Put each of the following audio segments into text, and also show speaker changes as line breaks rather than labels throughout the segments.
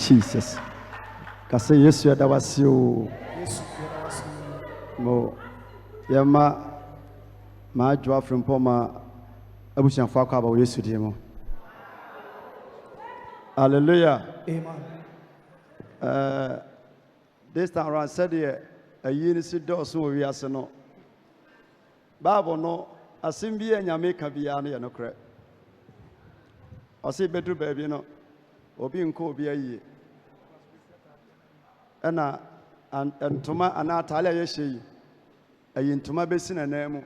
Jesus. Kase Yesu ya dawasio. Mo yama ma jwa from poma abusian fa kwa ba Yesu die mo. Hallelujah.
Amen.
This time around said here a unity door so we are no. Bible no asimbi enyame ka bia na ye no kre. Ose bedu baby no obi nko obi ayi. Ana antuma ana atale ye hye ayi ntuma besi na namu.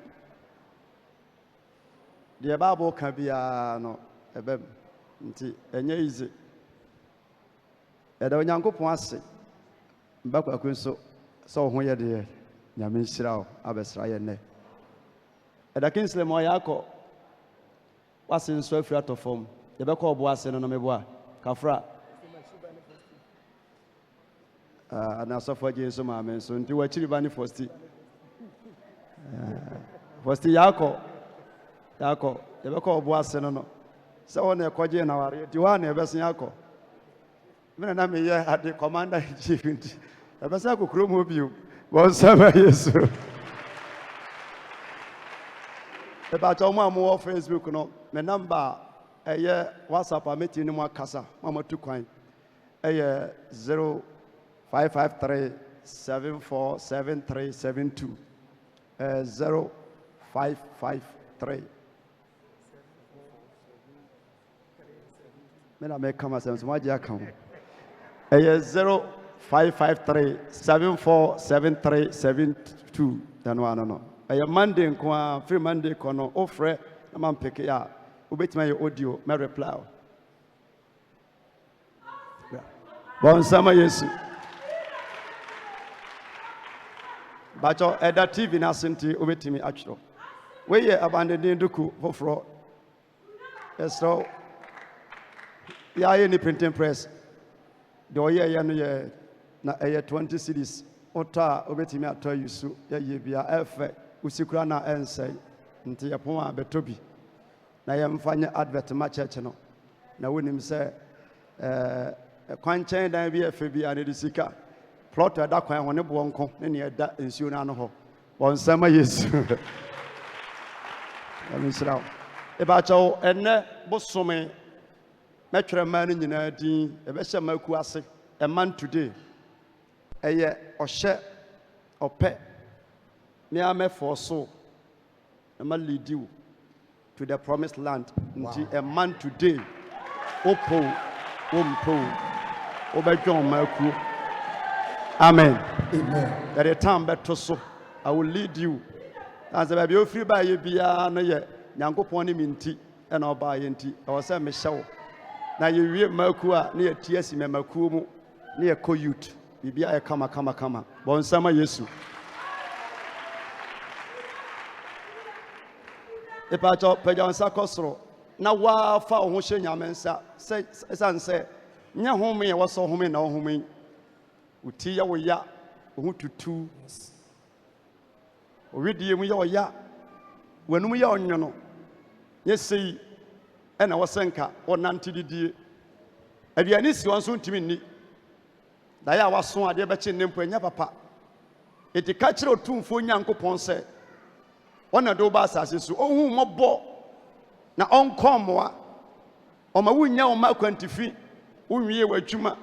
The Bible ka bia no ebe nti enye ize. Eda onyankopon ase mbakwa kunso so ho ye de nyame nhyira o abesra ye ne. Eda Kingsley mo yakọ wase nso afiri atofom ye be ko obo ase no no mebo a kafra na sofo je nso ma men so nti wachiri bani fosti yakọ ye be ko obo ase no no se wona ekoje na ware di wa na ye be sen yakọ mena na me ye ade commander in chief nti ye be se akokro mo bio bon sama Yesu. About all my more Facebook, no, my number a year WhatsApp, I met you in my casa, Mama 2 coin a year 0553 747372 0553. May I make come as my dear come a year 0553 747372 than one no. A Monday kwa free Monday kono ofre na man pick ya ubetima your audio me reply bon sama Yesu bacho eda TV na senti ubetimi atwro we ye abandon duku foforo so ya ye ni printing press do ye ya no ye na 20 cities ota ubetimi atwa yusu ye bia efe usikura na ense nti yapon a betobi na yemfanye advert ma church no na wonim se kwanchen dan bi efe bi ane disika plot da kwan ho ne bo nko ne ne da ensuo na no ho wonsama Yesu amisrawo e ba chawo enne bosome metwere ma no nyina din e be hye maku ase a man today eye ohye ope me am for so am lead you to the promised land. Wow. A man today opo obejon maku. Amen.
Amen.
At a time better so I will lead you as a baby free by ye bia na ye nyankopon ni minti e na oba ye nti I was say me hyew na ye wie maku a na ye tiasi me maku mu na ye ko youth bibia e kama bon sama Yesu. Epacho pejansa kosro na wa fa ho hye nyamensa se nya home ye woso home na home uti ya wo ya ho tutu owedie mu ya wo ya wanum ya onwono yesei ena wosenka wonante didie aduane si won so ntimi ni da ya waso ade be che nempo nya papa etika kire otumfo nyankopon se ona do ba asase so ohun mobo na onkomoa o ma wunya o ma kwantifi unwie wadwuma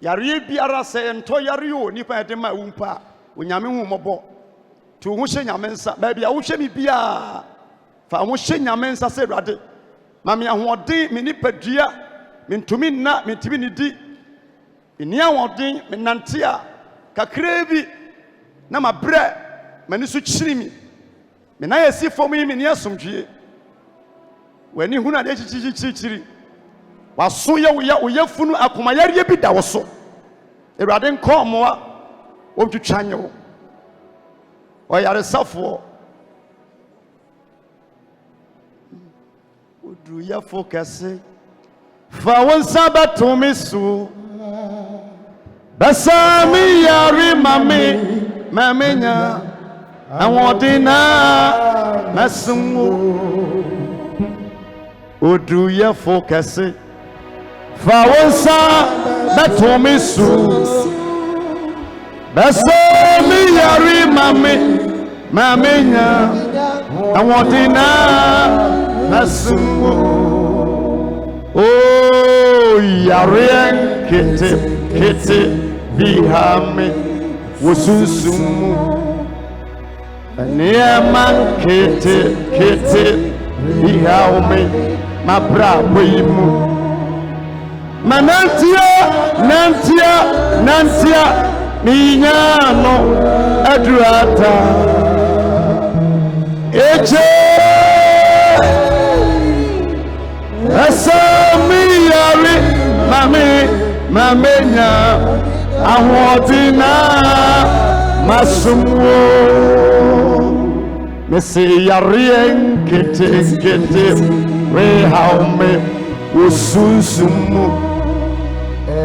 yare biara se ento yare o nipa de ma wumpa onyame hu mobo to hu hye nyame nsa ba bia wo hye mi bia fa ho hye nyame nsa se rade ma me ahoden me nipadua mentumi na mentimi ni di eni ahoden me nante a kakra bi na ma bre mani so kyiri mi me na yesi fom yi me ne asomdwie wani hu na de chichichichiri waso ye wo ye funu akoma yare bi da wo so ewrade nkomoa wo twtwanye wo o yare safo odu ya focus fa won sabato misu basami yare mamenya awodina masumu odu ya focus Fawansa betomisu Besemi yari mamenya Awadina nasumo Oh yari kete bihame Wosusumu Niyama kete bihame Mabra boyimu Nantia Minyano Adrata Eche Asami Yari Mamenya Ahodina Masumo Mesi Yarien Kete Rehaume Ususumu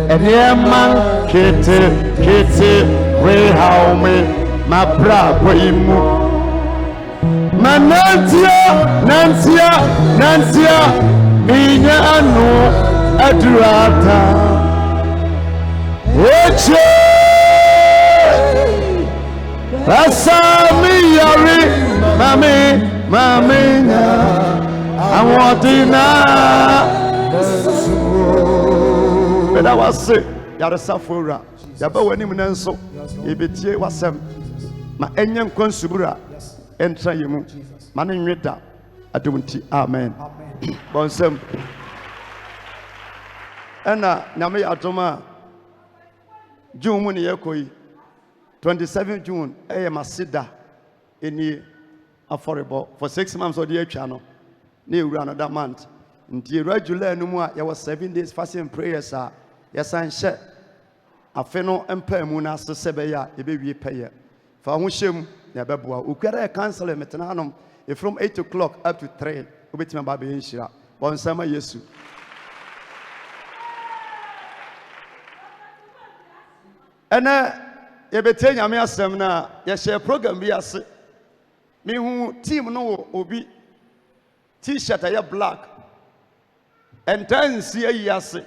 Eneman kete rehaume mabra boimu Nantia minyano adurata Eche Asami yari mamenya Awadina Beda wase yaresa fora yaba wani munenso ebetie wasem ma enye nkwansubura entra yemu ma ne nweda adumti amen bonsem ena nyame yadoma June mu ne yekoyi 27 June masida eni affordable for 6 months or the atwa no na ewura another month nti ewura July no mu a ye was 7 days fasting and prayers Yasan she afeno empemu na sesebe ya ebewie peye fa ho hyem na beboa okuara cancel metena hanom from 8 o'clock up to 3 obetima ba be nhira bonsama Yesu ena yebete nyame asem na ye share program bi ase me hu team no obi t-shirt ya black entansi ayi ase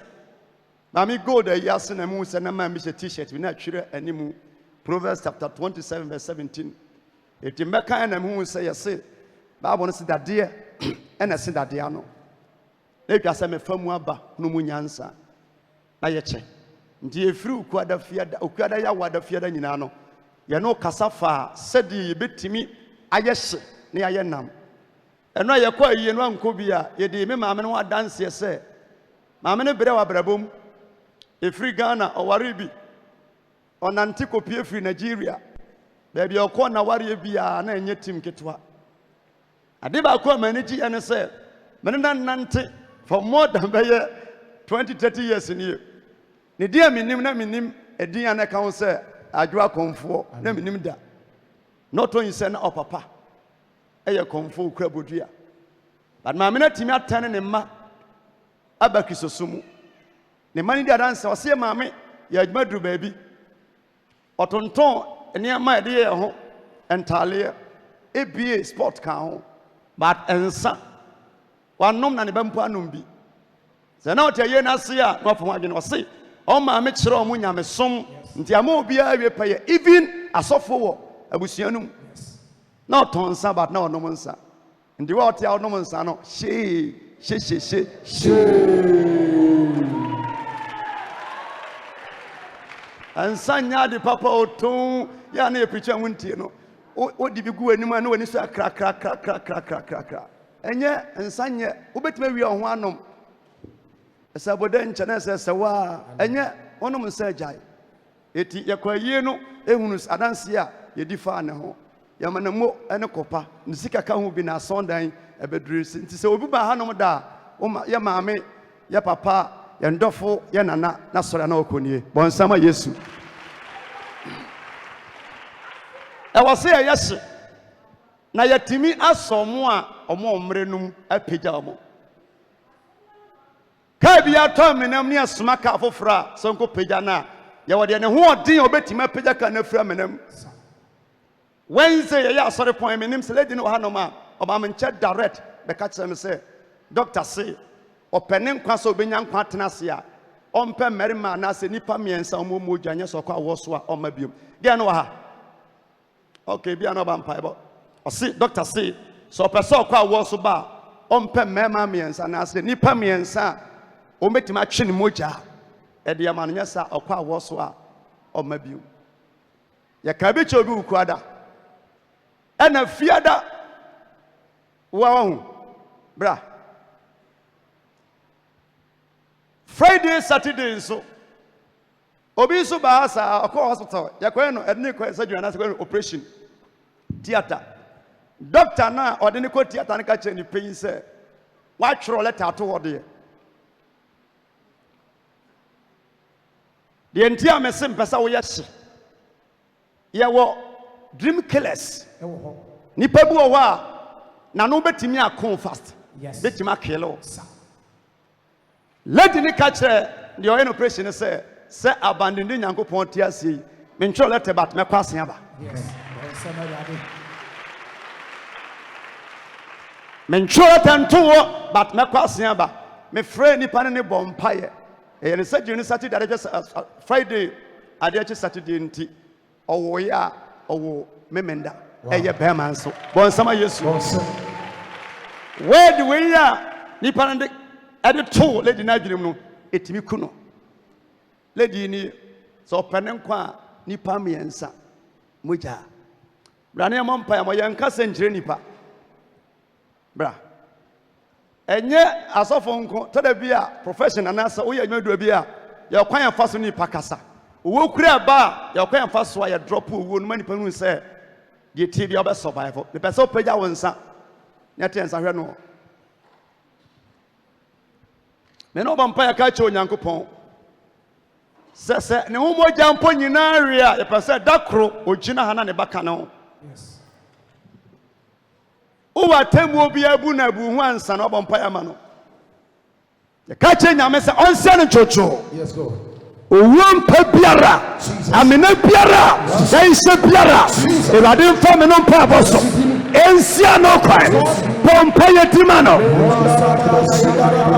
Mami go the yasi na mu se na ma mi t-shirt bi na twire animu Proverbs chapter 27 verse 17 eti meka na mu se yesi Bible no se dade e na se dade ano e twa se me famu aba no mu nyansa na ye che ndi efiri ukuada ya wada fiada nyina no ye no kasafa sedi betimi ayehye na aye nam eno ye kwa yie no anko bia ye de me maame no adanse se maame no bere wa brabom efiri Ghana owaribi onanti kopie free Nigeria baby okọ na ware bia na enye team ketwa ade ba ko manage ene se me na nante for more than 20-30 years in here ne dia minim na minim edin ana ka se adwa konfo na minim da not only say na opapa eye konfo kura bodua but ma me na timi atane ne ma abakisosumu ne mani dia dance o se maame ya adwumaduru baabi otonton ene ma ede ye ho entale ebie sport kan ho but ensa wanom na ne bampo anom bi se na otaye na se a no fo adwene o se o maame kire o munyame som nti ama obi a wie paye even asofo wo abusuanum na otonsa but na onom nsa ndi wa otia onom nsa no she ansanya di papa oton ya na epicha wuntie no o di bigu anim na wani so akra enye nsanye obetima wi ho anom esaboda nchana sewa enye onom nsa jai eti yakwaye no ehunu adanse a yedi fa ne ho yamanamo ene kopa nsika ka ho bi na sondan ebeduru nti se obi ba hanom da ya maame ya papa ya ndofo ya nana na sora na okonie bonsama Yesu ewase ya yese na yatimi asomo a omo omrenum apegya omo ka bia to menam ne asoma ka afofra sonko pegya na ya wode ne ho odin obetima pegya ka na fura menam Wednesday ya asore point menim se lady no hanoma oba menche direct be ka kire me se doctor say opening kwa so obenya nkwa tena se a ɔmpɛ mmarima anaasɛ nipa mmiɛnsa ɔmo mogya nyɛ sɛ ɔkɔ awɔ so a ɔma biom deɛ no wɔ ha okay bia no ɔba mpaebɔ ɔse doctor se sɛ ɔpɛ sɛ ɔkɔ awɔ so ba a ɔmpɛ mmarima mmiɛnsa anaasɛ nipa mmiɛnsa a ɔmɛtumi atwe ne mogya ɛde ama no nyɛ sɛ ɔkɔ awɔ so a ɔma biom yɛka bi kyɛ obi wo kuada ɛna fiada wahu bra Friday Saturday nso obi nso ba sa ɔkɔ hospital yɛkɔɛ no ɛde ne kɔ surgery anaasɛ kɔ operation theater doctor na ɔde ne kɔ theater ne ka kyerɛ ne pain sɛ watwerɛ letter ato hɔ deɛ deɛ nti a mese mpɛ sɛ woyɛ hye yɛwɔ dream killers nipa bi wɔ hɔ a na no betimi akon fast betimi akele lady ni ka kyerɛ deɛ ɔyɛ no operation sɛ abandon de Nyankopɔn te ase yi mentwerɛ letter bat mɛkɔ asen aba mentwerɛ letter nto hɔ bat mɛkɔ asen aba mefrɛ nipa ne bɔ mpaeɛ ɛyɛ ne surgery ne Saturday adeɛ Friday adeɛ Saturday nti ɔwɔ yɛ a ɔwɔ memenda ɛyɛ bɛrima nso bɔnsama Yesu word we ya nipa ne ɛde to lady na adwene mu no etimi ku no lady ni so pene nkwa a nipa mmiɛnsa mogya bra ne mo mpa ya mo yɛ nka senkyere nipa bra enye asofo nko tada bi a professional na sa woyɛ adwuma do bi a yɛ kwan ya fa so nipa kasa owo kura ba yɛ kwan ya fa so a yɛ drop owo no ma nipa nu sɛ de tie bi obe survive me pɛ sɛ opagya wo nsa nyate nsa hwɛ no me no ba mpa ya ka kyɛ Onyankopɔn sɛ ne ho mogya mpo nyina ре a yɛ pɛ sɛ dakro ogina ha na ne baka no yes o wa temu obi abu na bu hu ansa na ba mpa ya ma no yɛ ka kyɛ Nyame sɛ ɔnsia ne chocho yes go Owampa biara amena biara ense biara erade mfa me no mpa aboso ensia no kwan pompa yetima no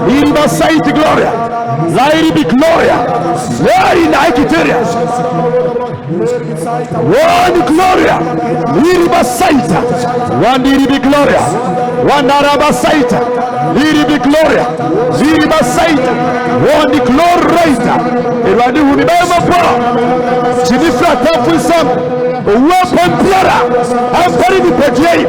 in the sight gloria lairi be gloria where in aikiteria one gloria liriba saita one liribi gloria one araba saita liribi gloria liriba saita one gloria Eradi hu ni ba po chidifra tafu sam owo piara ampari bi pedie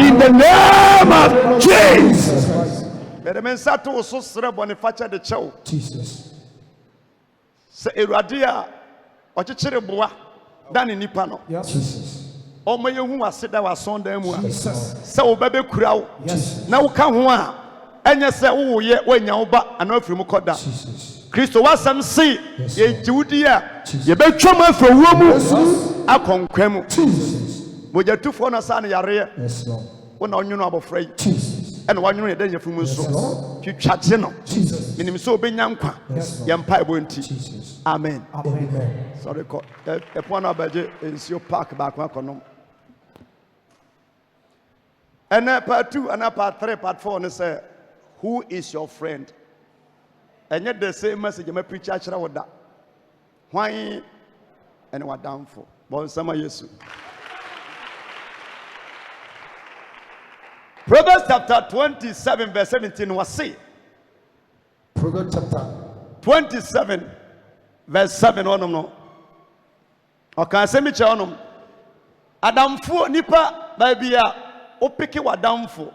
in the name of Jesus. Bere men sato so sere Boniface de chew Jesus se eradi a okyekyere boa dan nipa no Jesus o ma yehu aseda wa sondan mu a se wo ba be kura wo na wo ka ho a enye se wo ye wanya wo ba ana afiri mu koda Jesus Kristo wasam si ye jiwudi a ye betwam afro wo mu akonkwam mojatufo na sa na yare yes Lord wona onwunu abofra yi Jesus ena wanwunu ye dan yafum nso twitwagye no minim so obenya nkwa ye mpa ebo nti amen amen sorry ko e po na baje ensio park ba kwa konom ena part 2 and part 3 part 4 ne say who is your friend. And yet the same message my preacher achira woda hwan and wadamfo bon sama Yesu. Proverbs chapter 27 verse 17 was say
Proverbs chapter
27 verse 7 onom no okan semi che onom adamfo nipa ba bia opeke wadamfo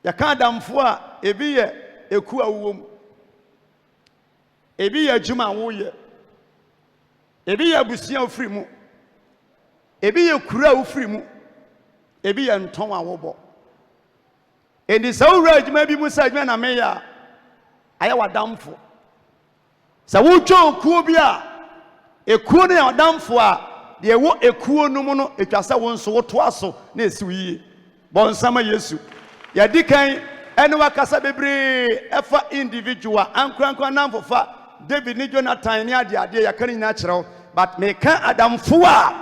ya kan adamfo a ebi ye eku awuwom ebi ya juma wo ye ebi ya busia ofiri mu ebi ya kura ofiri mu ebi ya nton awobo eni sa wura juma bi mu sa juma na me ya aya wadamfo sa wo twa okuo bi a ekuo ne wadamfo a de wo ekuo no mu no etwasa wo nso wo to aso na esi wiye bonsama Yesu ya dikan ene wakasa bebre efa individual ankrankran namfofa David ni Jonathan ni ade ya kan nyina kyerɛw but me kan adamfo a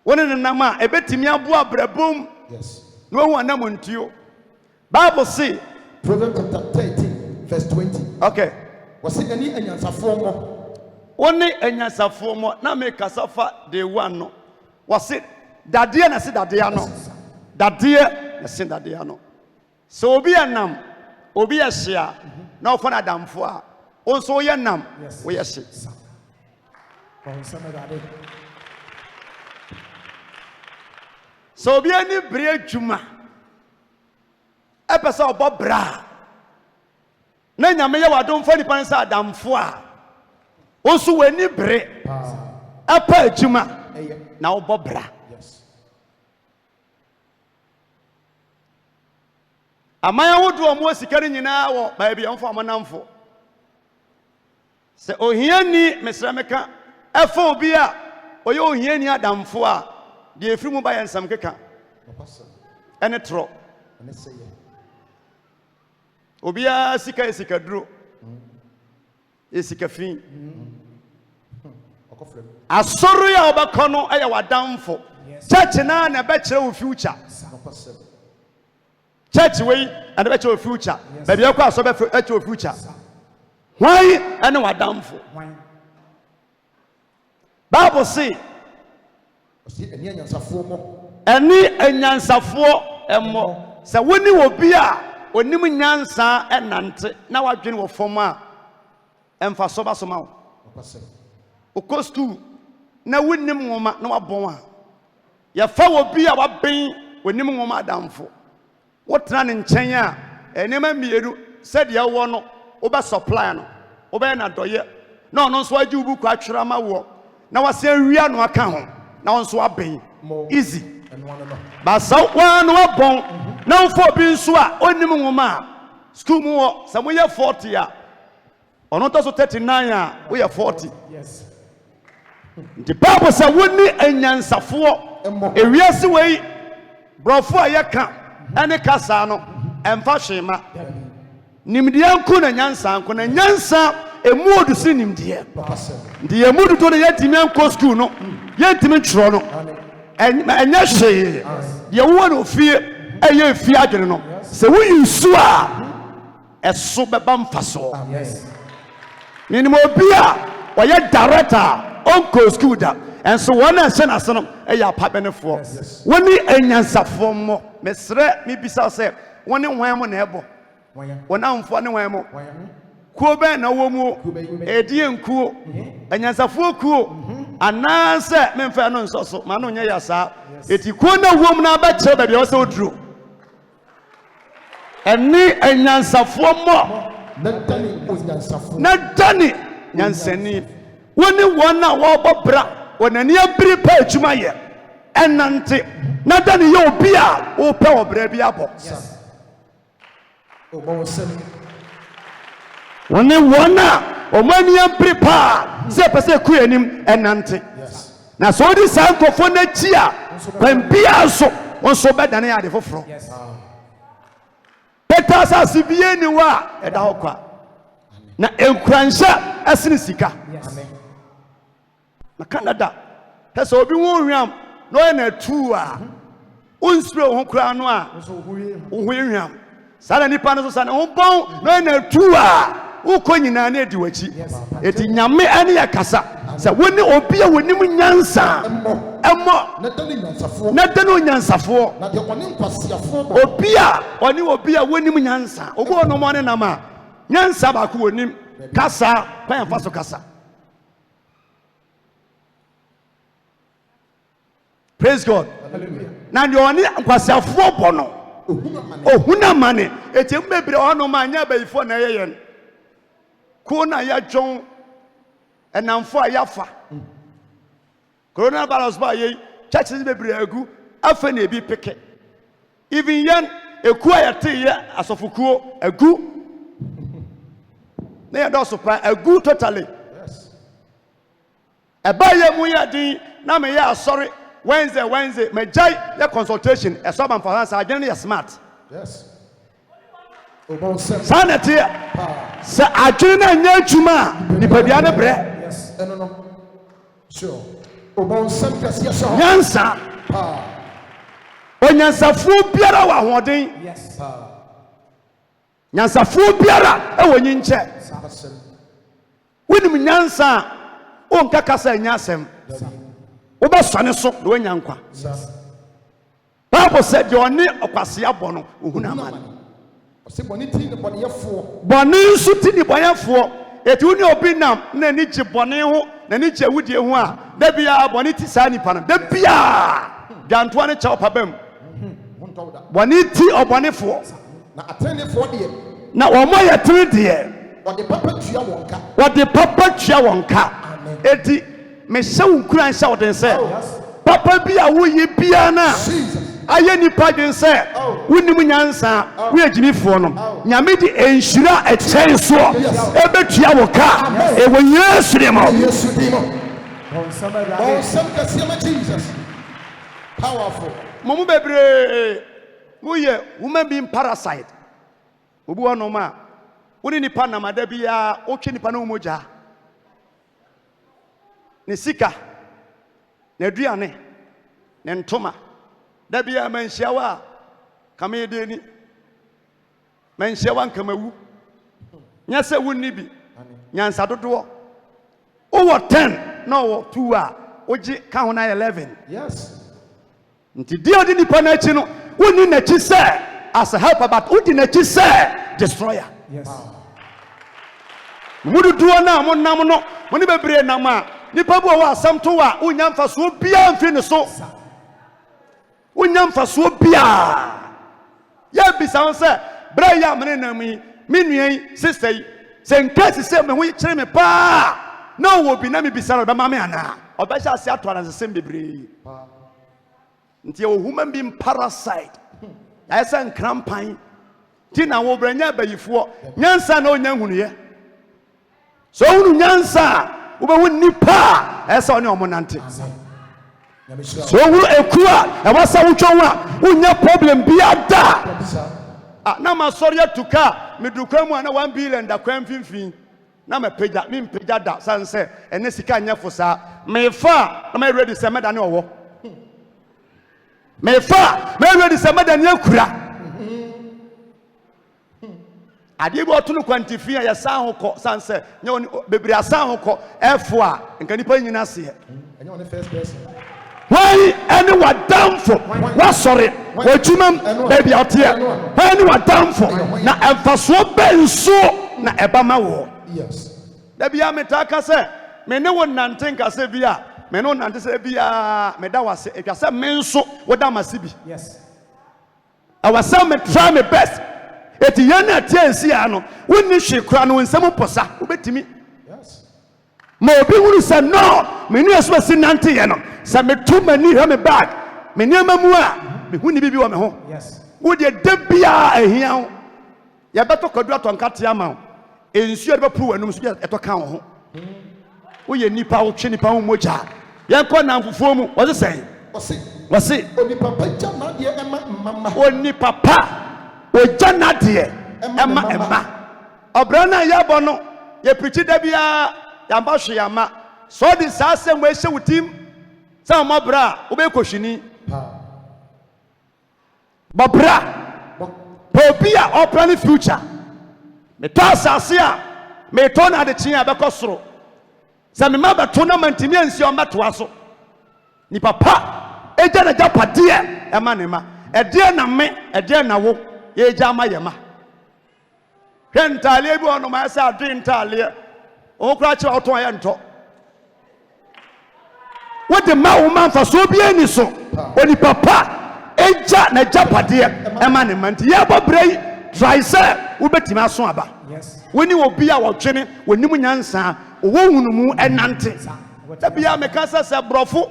woni ne nam a ebetimi abo abrabom
yes
no hu anam ntuo Bible say
Proverbs chapter 13 verse 20
okay
Was it any answer for?
Only enyansafo mo na me kasafa de one no. Was it dadie na se dadie no. Dadie na se dadie no. So obi anam, obi ahia na ofo na damfo a. Onso ye nam, we ye hye. So obi ani bre adwuma. Epesa obo bra. Na nyame ye wadom fa nipa nsa adamfo a. Onso wani bre. Apa adwuma. Na obo bra. Amaya wodu omo sikari nyina wo ba bia mfo amanamfo. Se ohiani mesrameka efa obi a oye ohiani adamfo a de efiri mu ba ye nsam keka. Ene tro. Obi a sika duro. Esika fin. Asori a obakono aya wadamfo. Church na na be kire wo future. Church way and be kire wo future. Baby akwa aso be kire wo future. Why and wadamfo? Bible say any enyansafo emo se woni obi a onim nyansa enante na wadwene wo fom a emfa soba soma wo okostu na wonim nwoma na wabon a ya fa obi a waben onim nwoma adamfo wotena ne nkyɛn a enema mieru said ya wo no oba supply no oba na doye na ono nso agi ubu kwa twera ma wo na wase awia no aka ho na onso aben easy basa wa no abon na mfo obi nso a onim nwoma school mu wo samoye 40 a ono to so 39 a we 40 yes the Bible say woni anyansafo ewiase wei brofo ayeka ene kasa no emfa hwema nimdiye nko na nyansa nko na nyansa emuodu si nimdiye ndi emuodu to na yetimi nko school no yetimi twro no enya hwe ye wo na ofie eye fie adwene no se wo yusu a eso beba mfaso yes ni mo bia oye director onko school da enso wona se na se no eye apabenefo woni enyansafo mo mesre mi bisa se woni hwan mo na ebo wona mfo ne hwan mo kuo ben na wo mu edie nkuo enyansafo kuo anase memfa no nsoso ma no nya yasa eti kuo na wo mu na ba kire ba bia wo se oduro eni enyansafo mo na dani nyansani woni wona wo bobra wonani abiri pa adwuma ye enante na dani ye obi a wo pe obra bi abo woni wona o mani abiri pa se pese ku enim enante na so di sankofo na chi a kwambia so wonso bedane ya de foforo Peter sa sibie ni wa eda hokwa na enkuransha asini sika na Canada hesa obi won hwam no na tu a unspre ho kura no a wo hwam sala nipa no so sa na ho bon no na tu a ukonyina na edi wachi eti nyame ane yakasa sa woni obi a woni mu nyansa emmo na dani nyansafo na de oni nkwasiafo obi a woni mu nyansa ogo no mo ne na ma nyansa ba ko wonim kasa kwan faso kasa. Praise God. Hallelujah. Na de oni nkwasiafo bono ohuna mane etem bebre ono ma nya bayifo na yeyen ko na ya jon enamfo ayafa coronavirus ba ye churches bebre agu afa na ebi peke even yan eku ayate ye asofokuo agu na ya do so pa agu totally yes eba ye mu ya din na me ya sorry Wednesday me jai the consultation eso ban faransa agene ya smart yes sanity sa agene na nya twuma ni padia ne bre yes no sure obon sem kase so nyansa onyansafu biara wa hoden yes nyansafu biara e wonyi nche wonim nyansa o nka kasa nyasem wo ba sone so do nyankwa Bible said you oni okwase abo no ohuna amane
se boni ti ne boni yefo
boni nso ti ni boyefo eti uni obi nam na ni gye boni ho na ni gye wudie ho a da bia boni ti sa nipa no da bia danto ne cha opabam boni ti obonefo
na atenefo de
na omo ye tiri de
wode papa tua wonka
eti me hye unkuran hye woden se papa bia wo ye bia na aye nipa den se wonim nyansa wo ejimifo no nyame di enhyira echen so ebetua wo ka e wo Yesu de mo
Jesus powerful
momu bebre wo ye woman being parasite obi wono ma woni nipa na mada bia o twe nipa na umoja ne sika na aduane ne ntoma da bia manhyiawa kamede ni manhyiawa nkamawu nya se wonni bi nyansa dodo o 10 na o 2 a oji ka ho na 11
yes
nti dia di nipa na chi no wonni na chi se as a helper but odi na chi se destroyer
yes
mudu duo na mo nam no mo ni bebre nam a nipa bu o asam to wa unya mfaso bia mfi ne so unya mfaso bia ya bisa on se bra ya mene na mi nuan sister yi se nkasi se me ho kire me pa na wo bi na me bisa ro be ma me ana obesha se ato na se bebre nti o human being parasite ya se nkrampan ti na wo branya bayifo nyansa na onya hunuye so unu nyansa ube nipa esa oni omonante so unu ekua e wasa wutwonwa unya problem biada na masori atuka medukwa mu na 1 billion da kwan finfin na mapeja mi mpeja da sanse ene sika nya fosa mefa na me ready se meda ne owo mefa me ready se meda ne akura ade bi otu no kwantifia ya san hoko sanse nya oni bebiri asan hoko efo a nka nipa nyina se
enya on first person
why any wadamfo wa sorry wajumam baby otia any wadamfo na emfaso benso na ebama wo
yes
da bia metaka se me ne won nante nka se bia me no nante se bia me da wase etwa se menso woda masibi
yes
awasa me try my best eti yana tiensi ano wonni hwekura no nsem posa obetimi
yes
ma obi huru se no me nu eso si nante ye no se me tu mani ha me bag me niam mu a me huni bibi wo me ho
yes
wo de bia ahia ho ya beto kodu atonka te ama ensu de bepru wanum so eto kan ho wo ye nipa wo twe nipa ho moja ye ko na mfufuo mu wo se sen wose
oni papa jama de ema mama
oni papa o jana de ema obrana ya bono ye preach da bia ya mba hwe ya ma so di sa asem we hye wutim sa mo bra wo be kohwini babra popia open future me to asase a me to na de chen abekosoro sa me ma beto na mantimi ansi o meto aso ni papa eja na japade e ma ne ma ede na me ede na wo ye ja ma ye ma hwentale bi ono ma sa adwentale o kura che oton ye nto wo de ma wo man fa so bi ani so oni papa eja na japade e ma ne ma nti ye bobrei try say wo betima so aba
yes
woni obi a wo twene wonim nyansa wo hunumu enante da bia me ka se brofo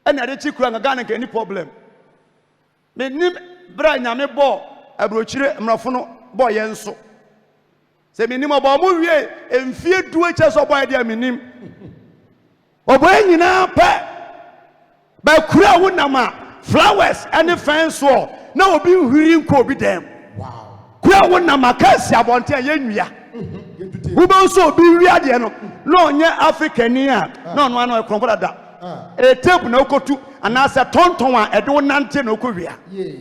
ena de chikura nga na any problem me nim bra nyame bo abrochire mrofo no bo ye nso se me nim obo mo wie emfie duo che so boy de me nim obo nyina pa ba kura wonama flowers and fence wall na obi huri nko obi dem
wow
kura wonama kasi abonte ye nwia wo so obi wi ade no na onye africani a na ono ano ekronko dada e tape na okotu ana se tonton a ede wo nante na okowia
yeah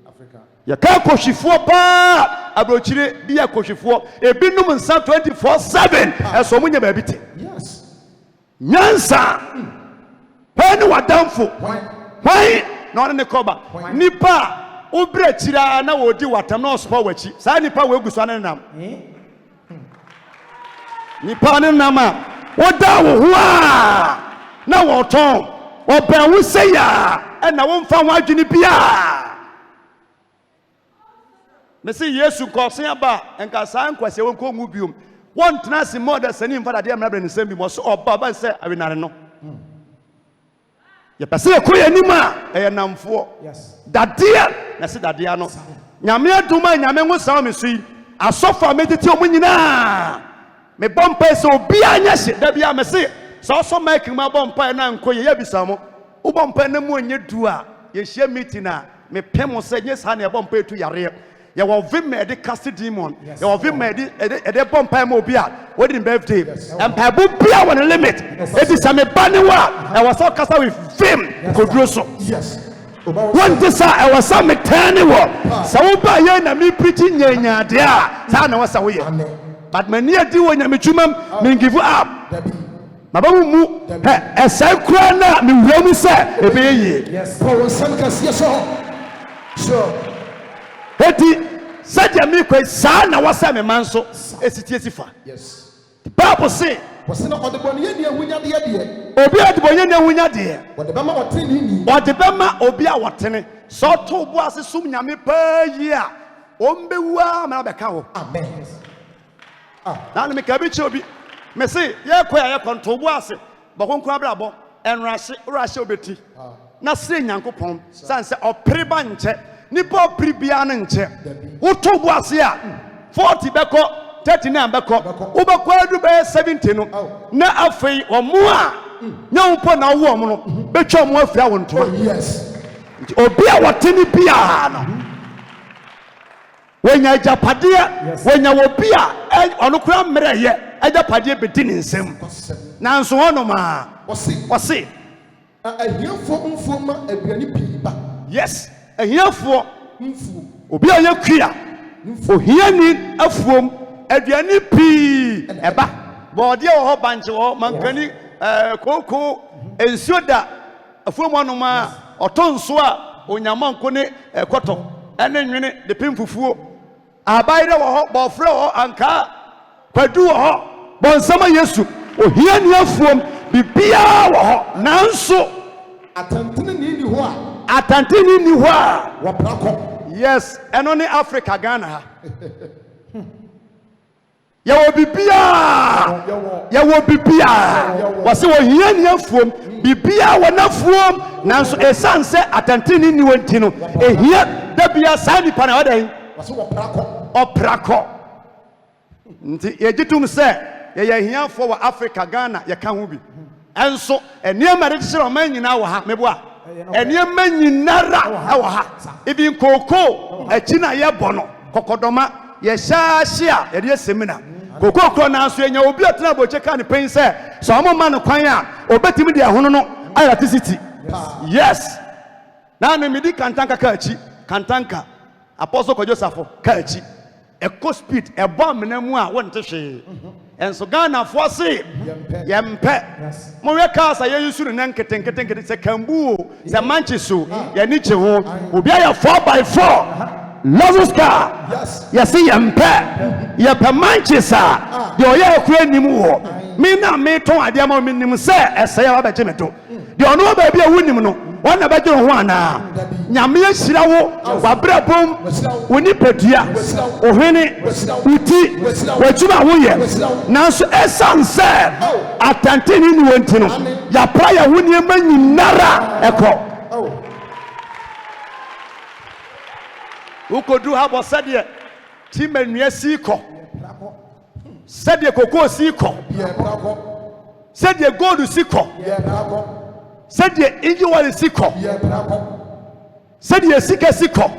Africa
Ya ka kohwifo pa abrochire bi ya kohwifo ebinum nsa 24/7 eso munya ba bi te
Yes.
nyansa pa ni wadamfo why na on ne koba nipa obre chira na wodi watam na ospo wachi sa nipa we guso na nam nipa ne nam a woda wo ho a na woton oban wo seya na wo mfa ho adwene bia Messi Yesu kosen aba enka san kwase won ko mu biom won tena se more than sani mfa dade amra bre nsem bi mo so oba ba se awenare no ye pese ko yanima e namfo
Yes.
dade na se dade no nyame aduma nyame ho san me so yi asofa mediti o munyina me bompa se obi anya hye da bia me se so so mike ma bompa na nkoye ya bisa mo wo bompa na mu onye du a ye hye meeting a me pem se nye sa na bompa etu yare ya wo vim de cast demon ya wo vim de bompa ma obi a wodi birthday empa bu bia won limit e di same banewa e was so kasa with vim koduro so
Yes.
one this I was some tiny wo so wo ba ye na me preaching nyanya de a sa na wasa wo ye but many adi wo nya me twumam me give up mabamu mu e sai kura na me wura mu se e be ye
Yes. Paul Sankas, yes, sir. Sure.
eti sadia mi kwai sa na wasa me manso esiti esifa
Yes.
the Bible say
Was in a audible near Winya the idea.
obi adibonye na hunya de
What the Bama or Trini.
ode bema obi a wotene so to bo ase sum nyame pa yi a ombewua ma be ka ho
Amen.
na me ka bi che obi me say ye kwa ye konto bo ase bokonkun abrabo enrase urase obeti na se nyankopon san se opere ba nche nipa opere bia na nche wo to bo ase a 40 beko 39 beko wo beko adu be 70 no na afei omo a nyampo na wo omo no betwa omo afia wo ntoma
Yes.
obi a wateni bia no wenya japade wenya obi a ono kura mmerɛ ye ajapade bedi ne nsem nanso hono ma
Was it?
wose
A here for ma a granny pipa.
yes ahiafo
Mfu.
obi a yakua ohiani afuom aduane pii eba bode wo ho banche wo mankani koko ensuo da afuom anoma otonso a onyamanko ne koto ene nwene de pemfufuo abaire wo ho bofre wo anka kwadu wo ho bonsama Yesu ohiani afuom bibia wo ho nanso
Atantini ni ho a.
atantini ni ho a
Waprako.
yes eno ne Africa Ghana ha ya wo bibia wase wo hiani afuom bibia wo nafuom nanso esanse atantini ni wonti no ehia da bia sani pa na wadan
Was waprako.
oprako nti yegitum se ye hiafo wo Africa Ghana ye ka ho bi enso eniema de kyerɛ ɔman nyina wɔ ha meboa eniema nyinara wɔ ha ebi nkoko akyi na ye bɔ no kokodoma ye hyahye a ye de semina kokokro na so enya obi atena boche ka ne pen se so ɔmo ma no kwan a obetimi de ahono no ayate city yes na me medi kantanka ka akyi kantanka apostle ko Joseph ka akyi eko speed ebo amena mu a wonte hwe enso Ghana fo se yempe mo we ka sa ye yusuru nan ketenkete se kambu se manchiso ye ni che ho obi aya 4x4 Lozuska yes yempe ye pe manchisa de oye ekura nim wo mi na me ton ade ma mi nim se ese ya ba beje meto de ono ba bia wunim no wona beje ho ana nyame ahira wo wabrabom woni padua ohwene uti wajuma wo ye nanso esanse atanteni ni wonti no ya pra ya woni ma nyinara eko ukodu ha bo sade ti manua si ko sade koko si ko sade gold si ko sade inji wale si ko sade sika si ko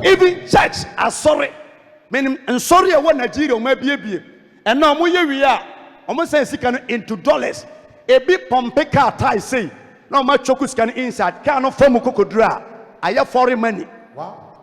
even church asori menim nsori e wo Nigeria o ma biebie ena mo ye wi a o mo say sika no into dollars ebi pompe car tie say na o ma choku sika no inside car no form kokodura aye foreign money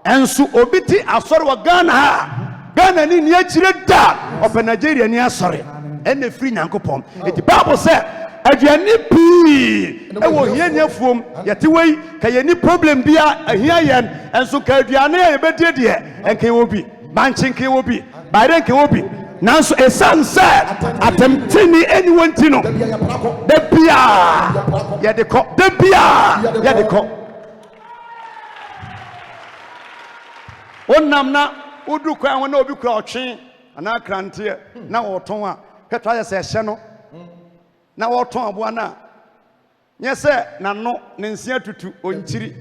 ensu obiti asori wa Ghana ha Ghana ni ni akire da ope Nigeria ni asori ene free Nyankopon eti Bible say aduane pii ewo hia nyafuom yete wei ka ye ni problem bia ahia yen enso ka aduane ye bedie de enke wo bi manchinke wo bi bayre nke wo bi nanso esanse atemtini anyone tino de bia ye de ko de bia ye de ko onam na udu kwa wona obi kura otwe ana krante na woton a petwa ye se hye no na woton aboa na nye se na no ne nsia tutu onchiri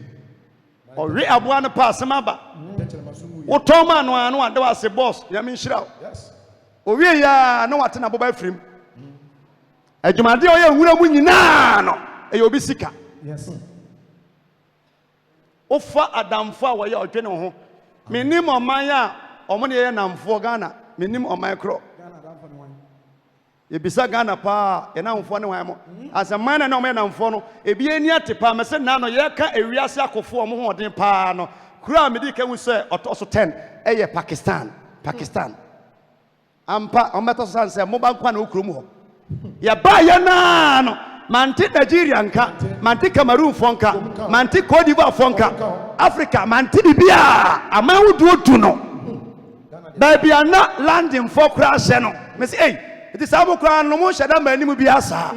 owe aboa no pa asema ba woton ma no anu ade wa se boss ya me nhira owe ya na wate na boba afrim adwumade o ye nwura mu nyina no e obi sika ofa adamfo a wo ye odwe ne ho menim oman a omo ne ye namfo Ghana menim oman kro Ebisa Ghana pa ye namfo ne wan mo asaman na omo ye namfo no ebi eni atepa me se na no ye ka ewiase akofo omo ho odin pa no kura me di ka hu se otoso 10 eye Pakistan ampa ometo san se mo ba kwa na okrom ho ya ba ye na no manti Nigeria nka manti Cameroon fonka manti Cote d'Ivoire fonka Africa manti bibia amawudu otu no baby ana landing for crash no me say hey it is abo kra no mo hyeda ma anim bia sa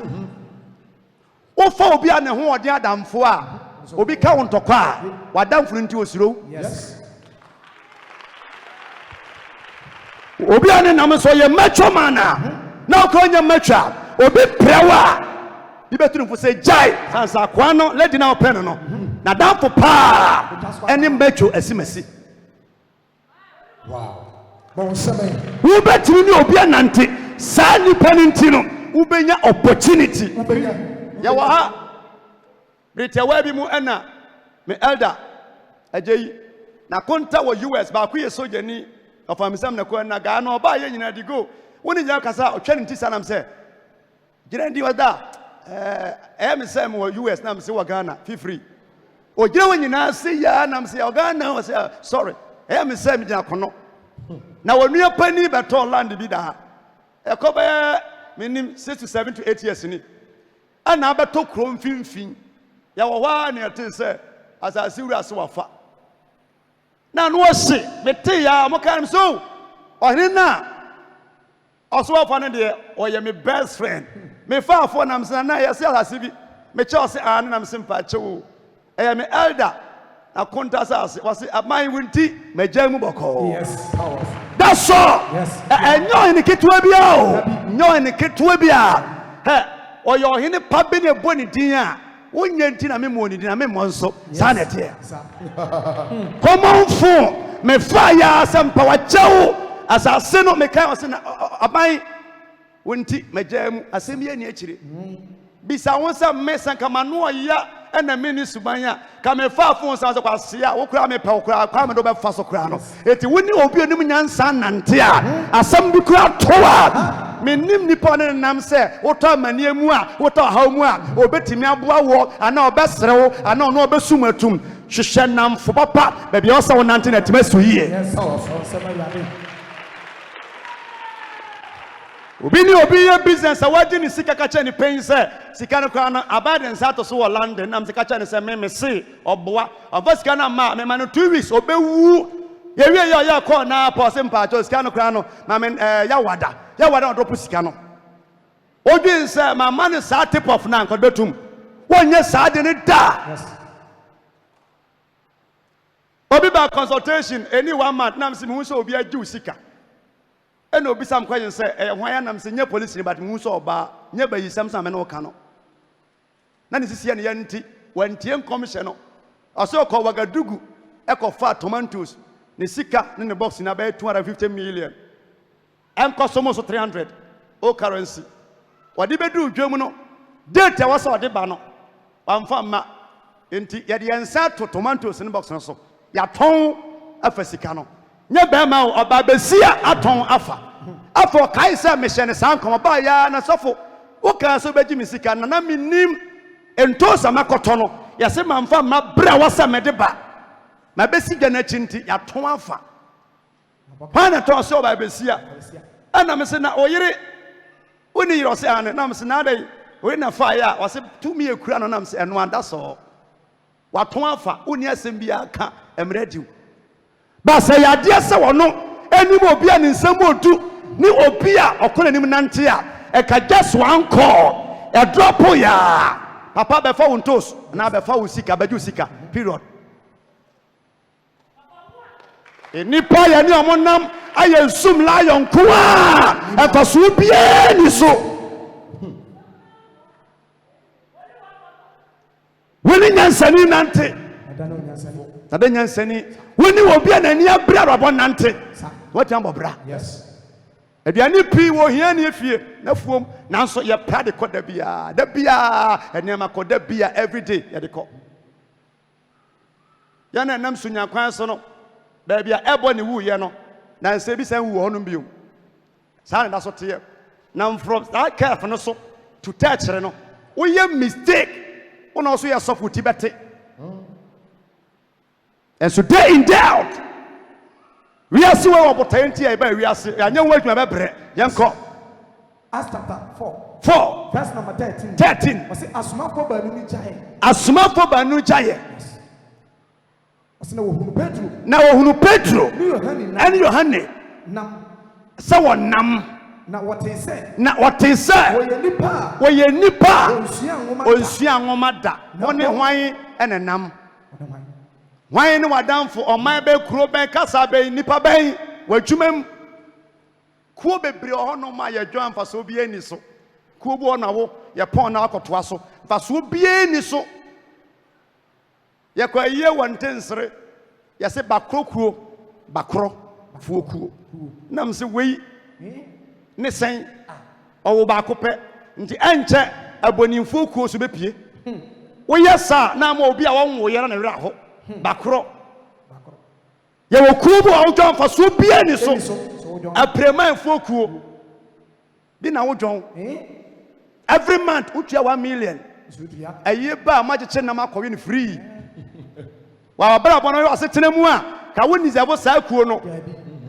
wo fa obi ane ho odin adamfo a obi ka wontokwa a wadamfo nti osiro obi ane nam so ye macho mana na ko nya macho obi prewa ibeturu mfo say jai sansa kwa no lady na open no na damfo pa eni macho asimasi
wow bon sebe
wo beturu ni obi anante sa ni paninti no ubenya opportunity ya wa ha Brita wa bi mu ana me elder ajeyi na konta wo US ba ku ye soja ni ofamisam na ko na ga na oba ye nyina digo woni nya kasa otwa nti sanam se gire ndi wada me say mo US na me se wa Ghana free o gire wo nyina se ya na me se o Ghana o se sorry me say me gina kono na wonua pani beto land bi da ekobe minim 6 to 7 to 8 years ni ana beto krom finfin ya wo wa na ete se asasi wura se wafa na no se mete ya mo kan so ohene na oso wafa ne de oye me best friend me fa afo na msana na ya se asasi bi me che ose an na msimpa chewo me elder na konta sase wase amai wunti majamu boko
yes powerful
that's all
yes
enyo ni ketwa bia o nyo ni ketwa bia he oyo hene pa be ne boni din a wonya nti na memo ni din na memo nso sa na te common phone me fire sampa wa chewo asase no me kai wase na amai wunti majamu asemi ya ni akire bisa wonsa mesa kama no ya ena mini subanya kama fa fon sa so kwasia wo kura me pe wo kura kwa me do be fa so kura no eti woni obi onim nyansa nante a asam bi kura toa menim nipa ne nam se wo to amane mu a wo to haw mu a obetimi aboa wo ana obesrewo ana ono obesumatum hwehwe nam fo papa ba bia o sa wo nante na tima so yie
yes powerful sebe
obi ni obi ye business awaji ni sika kacha ni pen se sika no kwa na abaden sa to so wo London nam sika kacha ni se me se oboa ofa sika na ma me ma no 2 weeks obewu ye wie ya call na pa se mpa cho sika no kwa no ma me ya wada on drop sika no odin se ma man sa tip of na nko betum wonye sa de ni da
yes
obi ba consultation any 1 month nam se mu so obi agi sika eno obi sam kwayin se hwan ya nam se nye police ni but mu so oba nye bayi sam me no ka no na ni sisi ya ne yanti wantie commission no aso ko Wagadugu eko fa tomatoes ni sika ni box na ba 250 million enko somo so 300 o currency wadi bedu dwam no date was ode ba no wamfa ma enti ya de yansa to tomatoes ni box no so ya ton afa sika no nye be ma oba besia aton afa kai se me hye ne san kom ba ya na sofo wo kan so beji misika na minim ento sama koto no ya se mamfa ma bra wasa me de ba ma besi gya na chinti ya ton afa pa na to so ba besia ana me se na oyire oni yiro se ane na me se na dai we na fa ya o se tumi ekura no na me se eno anda so wa ton afa oni asem bia ka emrediu ba se ya de se wono enim obi a ne nsam odu ni obi a okona nim nante a e ka just one call e drop ya papa be fa wontos na be fa wusika baju sika period enipa ya ni omonam aye nsum lion ko a e fa so bie ni so woni nyansani nante ada nyansani woni obi a nani abra robo nante what am bra
Yes.
aduane pi wo hia ne efie na fuom nanso ye pa de koda bia enema koda bia every day ye de ko ya na nam sunya kwan so no ba bia ebo ne wu ye no na nse bi san wu honum biom sa na so te na from that careful no so to touch re no wo ye mistake wo no so ye sofuti bete and so day in day out we are seeing opportunity we are seeing anya wo adwuma bebre yenko
Acts chapter 4 verse number 13 was it asumafo banu jaye was na wohunu Pedro and Yohane
nam sa wonam
na what he said
wo ye nipa onsua ngoma da woni hwan enenam hwan ni wadamfo oman be kuro ben kasa be nipa ben wadwumam kuo bebre ohono ma ye dwan fa so bie ni so kuo bu ona wo ye pon na akotoa so fa so bie ni so ye kwa ye wantensere ye se bakrokuo bakro fuokuo nam se wei ne sen owo ba kope nti enche abonimfo kuo so bepie wo yesa na ma obi a wonwo ye na wera ho bakro ye wo kuo bu awdwan fa so bie ni so aprema fokuo bi na wodwan every month utua 1 million aye ba majeche na makowe ni free wa bra bono yo asetena mu a ka woni zabo sa kuo no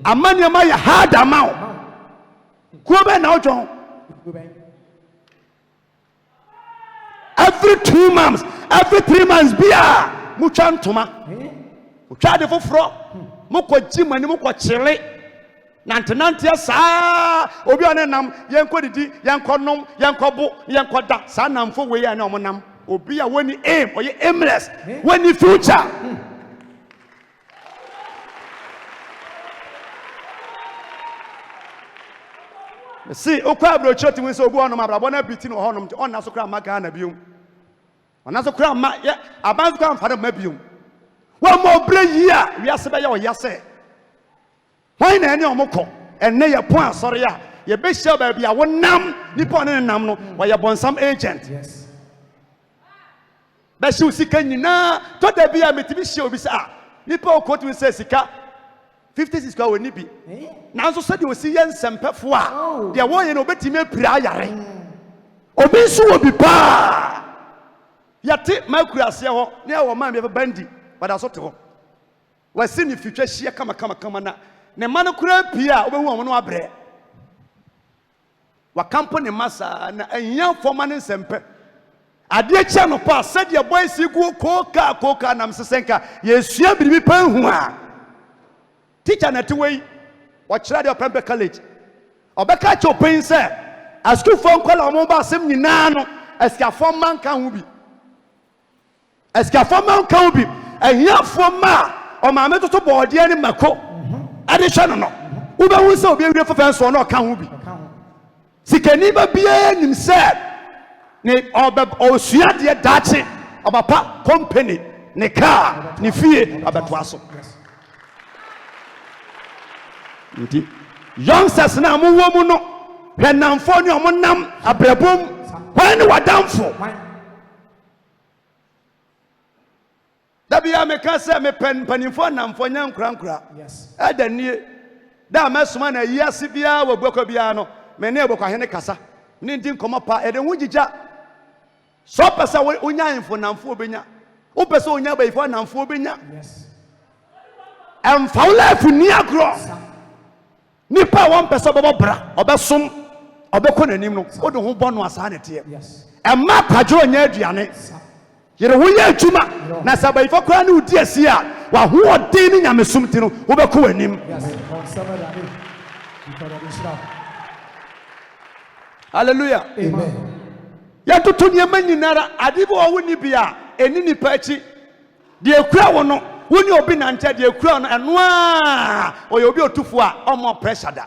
amane ma ya hard amount kuo be na wodwan every 2 months every 3 months bia mucha ntoma utwa de foforo mukwaji mani mukwachele nante sa obi one nam yenko didi yenko nom yenko bu yenko da sa namfo we ya na omonam obi a woni aim oye aimless woni future see okwa abro choti wen so obi onom abrabo na biti no honom on na so kra maka na biom on so kra ma ya abanzu kan fa na biom wa mo bre yi a wi ase be ya oyase why na any omoko enne ye pon asore ya ye be share ba bia wonam nipa ne nam no wa ye bonsam agent
yes
be shi sika nyina to da bia metibi share obi sa nipa okoti we say sika 56 kwa woni bi nanso se de osi ye nsempefo a de wo ye no betimi apira ayare obi so obi pa yate makurase ho ne wo ma me bandi wada so te ho wasi ni fitwa hia kama na ne manu kura pia obehu omo no abre wa company masa na anya forma ne sempe ade chia no pa sadia boys igu koka nam sesenka yesua biribi pa hu a teacher na tiwei wa kira de opempe college obeka cha opin se asku fon kola omo ba asem nyina no eska fon man kan hu bi anya forma o ma me toto bode ani mako ade hwe no ube hu se obi ewure fofa nso no ka hu bi sikani ba bia nim se ne osua de dache obapa company ne car ne fie abeto aso nti youngsters na mo wo mu no hwe namfo ne omo nam abrabom hwan ne wadamfo dabia me ka se me panimfo namfo nyankura
yes
adanie da mesoma na yiase bia woboko bia no me ne eboko ahene kasa ne ndi nkomo pa ede hu gigya so pesa onya info namfo obenya o pesa onya ba ifo namfo obenya
yes
ɛmfa life ni agro nipa wɔn pɛ sɛ ɔbɛbɔ bra ɔbɛsom ɔbɛkɔ n'anim no ɔde ho bɔ no asa ne teɛ ɛma kwadwo nyɛ aduane yɛrɛ ho yɛ adwuma na sɛ abayifo koraa ne wodi asi a wahoɔden ne nyamesom ti no wobɛkɔ w'anim hallelujah
amen
yɛtoto nneɛma nyinara ade bi wɔ wo ni bi a ɛni nipa akyi deɛ kura wo no wo ni obi nante deɛ kura no ɛno a ɔyɛ obi otufo a ɔmɔ pressure da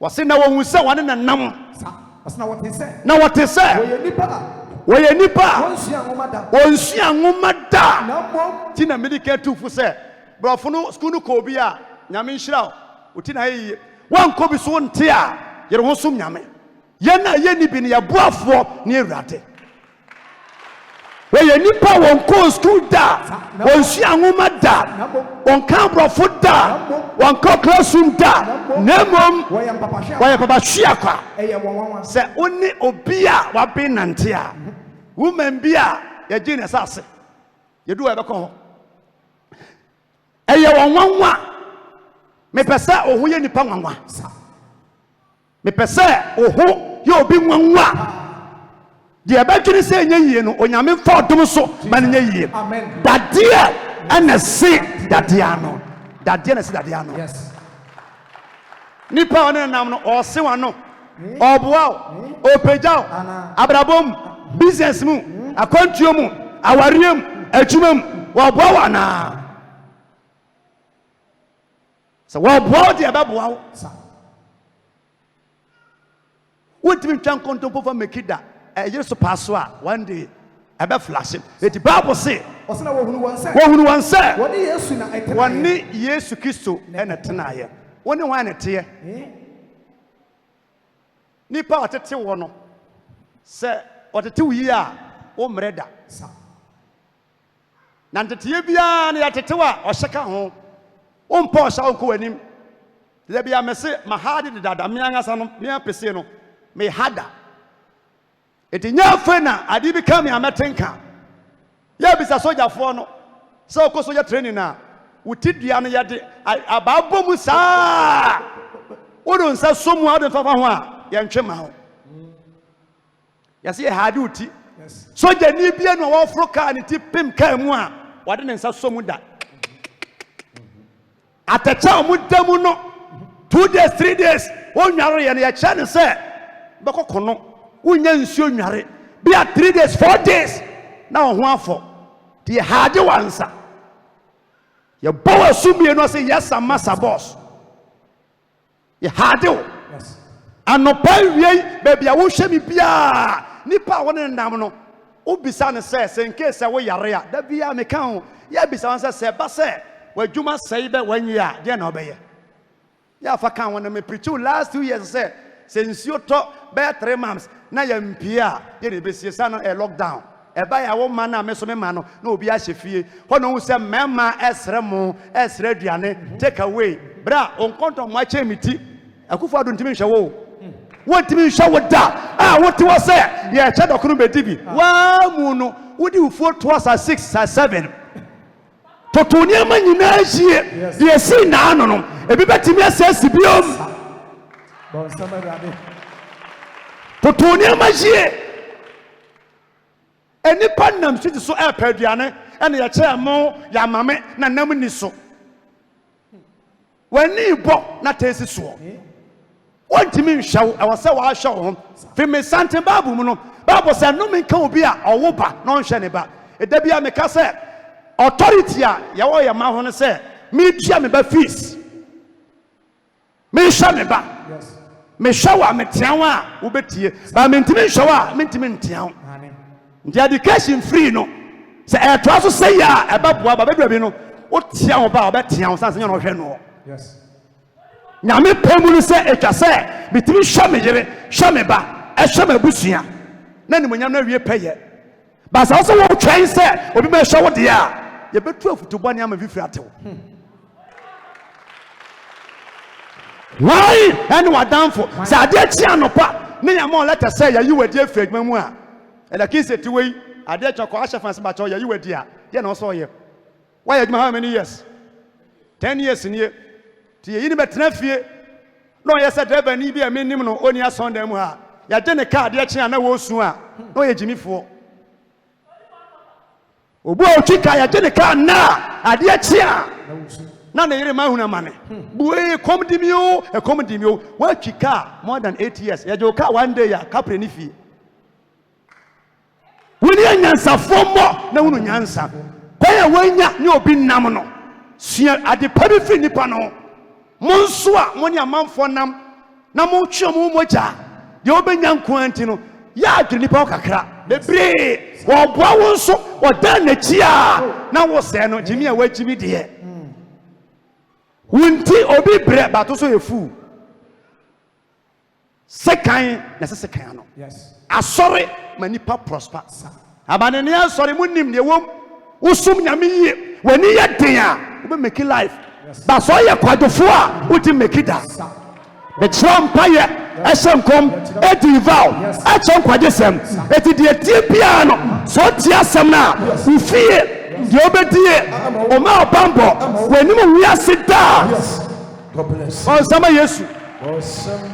wɔse na wɔhu sɛ wɔne ne nam na wɔte sɛ wɔyɛ nipa a wɔnsua nwoma da ti na medika tufo sɛ brɔfo no skul no kɔ obi a nyame nhyira wo oti na yɛyie wankɔ bi so nte a yɛre ho som nyame yɛn a yɛni bi no yɛboafoɔ ne awurade wɔyɛ nipa wɔnkɔ skul da wɔnsua nwoma da wɔnka brɔfo da wɔnkɔ classroom da na mmom wɔyɛ papahwea kwa sɛ wone obi a wabe nante a woman bi a yɛgye ne sase yɛdu wɔ yɛbɛkɔ hɔ ɛyɛ wɔn nwanwa mepɛ sɛ wo ho yɛ nipa nwanwa mepɛ sɛ wo ho yɛ obi nwanwa deɛ ɛbɛdwene sɛ ɛnyɛ yie no onyame mfa ɔdom so ma no nyɛ yie dadeɛ ɛna se dadeɛ ano dadeɛ na se dadeɛ ano nipa a ɔne ne nam no ɔse wano ɔboa wo ɔpagya wo abrabom business mu akwantuo mu awareɛ mu adwuma mu wɔboa wo anaa sɛ wɔboa wo deɛ ɛbɛboa wo wontimi ntwa nkontompo fa meki da ɛyere so paa so a one day ɛbɛflashe eti bible se wɔhunu wɔn sɛ wɔne yesu kristo ɛna tenaeɛ wɔne wɔn ɛna teɛ nipa a ɔtete wɔ no sɛ ɔtete wo yie a wɔmmerɛ da na nteteɛ biara ne yɛtete wo a ɔhyɛ ka ho wompɔ ɔhyɛ wo nkɔ w'anim da bia mɛse mahade dedada meankasa no meapɛsie no mehada eti nya afei na ade bi ka me ametenka ya bisa sogyafoɔ no sɛ ɔkɔ sogya training na wuti dua no yɛde abaabɔ mu saa wodo nsa somu a wode mfafa ho a yɛntwe ma ho yɛsɛ yɛhade wuti sogya ni bia no a wɔforo kaa ne ti pem kaa mu a wɔde ne nsa somu da atɛkyɛ a ɔmo da mu no 2 days 3 days wɔnware yɛ no yɛkyɛ ne sɛ bɛkɔkɔ no wonya nsuo nware bia 3 days 4 days na wo ho afɔ de yɛhade wansa yɛbɔ wɔ asumie no sɛ yɛsa masa boss yɛhade wo anɔpa wiei baabi a wohwɛ me biaa nipa a wɔne nam no wobisa ne sɛ nke sɛ woyare a da biaa meka ho yɛbisa wɔn sɛ ɛba sɛ w'adwuma sɛe bɛ wanyɛ a deɛ na ɔbɛyɛ yɛafa ka wɔn no mepirikyiw last 2 years sɛ nsuo tɔ bɛyɛ 3 months na yɛmpie a yɛne bɛsie sa no lockdown ɛba yɛ wo ma no a me so me ma no na obi ahyɛ fie hɔ na hu sɛ mmarima ɛsrɛ mo ɛsrɛ aduane take away bra ɔnkɔntɔ mo akyɛ me ti akufo ado ntimi nhwɛ wo wontimi nhwɛ wo da a wote wɔ sɛ yɛkyɛ dɔkono bɛdi bi waa mu no wode ufuo toa sa 6 sa 7 toto nneɛma nyinaa hyie deɛ si naa no no ebi bɛtumi asɛ si biom toto nneɛma hyie enipa nam so so ɛpɛ aduane ɛna yɛkyɛ mo yɛamame na nam ni so w'ani bɔ na tesi soɔ wontimi nhwɛ wo ɛwɔ sɛ wɔahwɛ wo ho fi me sante bible mu no bible sɛ nnome nka obi a ɔwo ba na ɔnhwɛ ne ba ɛda bi a meka sɛ authority a yɛwɔ yɛ ma ho no sɛ metua me ba fees mehwɛ me ba mehwɛ wo a metea wo a wobɛtie ba mentimi nhwɛ wo a mentimi ntea wo nti education free no sɛ ɛtoa so sɛ yɛ a ɛbɛboa ba bɛdua bi no wotea wo ba a wobɛtea wo sanse nyɛ no ɔhwɛ no nyame pɛ mu no sɛ ɛtwa sɛ bitimi hwɛ me yere hwɛ me ba ɛhwɛ me abusua na nimonyam no awie pɛyɛ ba sɛ wo sɛ wotwɛn sɛ obi ma ɛhwɛ wo deɛ a yɛbɛtu afutubɔne ama fifiri atew wai ɛne wadamfo sɛ adeɛ kyi anɔpa ne yɛma ɔlɛtɛ sɛ yɛyi wadi afiri adwuma mu a ɛdaki sɛ tiwei adeɛ kyɛ kɔ ahyɛ fa sɛ bakyɛ yɛyi wadi a deɛ na ɔsɛ ɔyɛ wayɛ adwuma how many years 10 years nie ti yi ni betena fie no ye se driver ni bi a menim no oni asonda mu ha ya je ne car de chia na wo su a no ye jimifo obu o twika ya je ne car na ade chia na ne yire ma huna mane buwe komdimio e komdimio wa twika more than 8 years ya je car one day ya kapre ni fie woni anyansa fomo na hunu nyansa kwaya wanya ni obi nam no sia ade pabi fi nipa no monso a moni amanfo nam na mo twem mo moja de obenya nkoanti no ya adri nipa kakra bebre wo boa wo nso wo dan na chi a na wo se no jimi a wajimi de wunti obi bre bato so yefu sekan na sekan no
Yes.
asore manipa prosper abane ne asore munim ne wom usum nyame yie wani ye den a we make life ba so ye kwadofo a uti make da the trampa ye esenkom edival achon kwajesem eti de tie bia no so tie asem na ufie de obedie o ma obambo wani mu wi asida
God bless you.
on sama yesu
Awesome.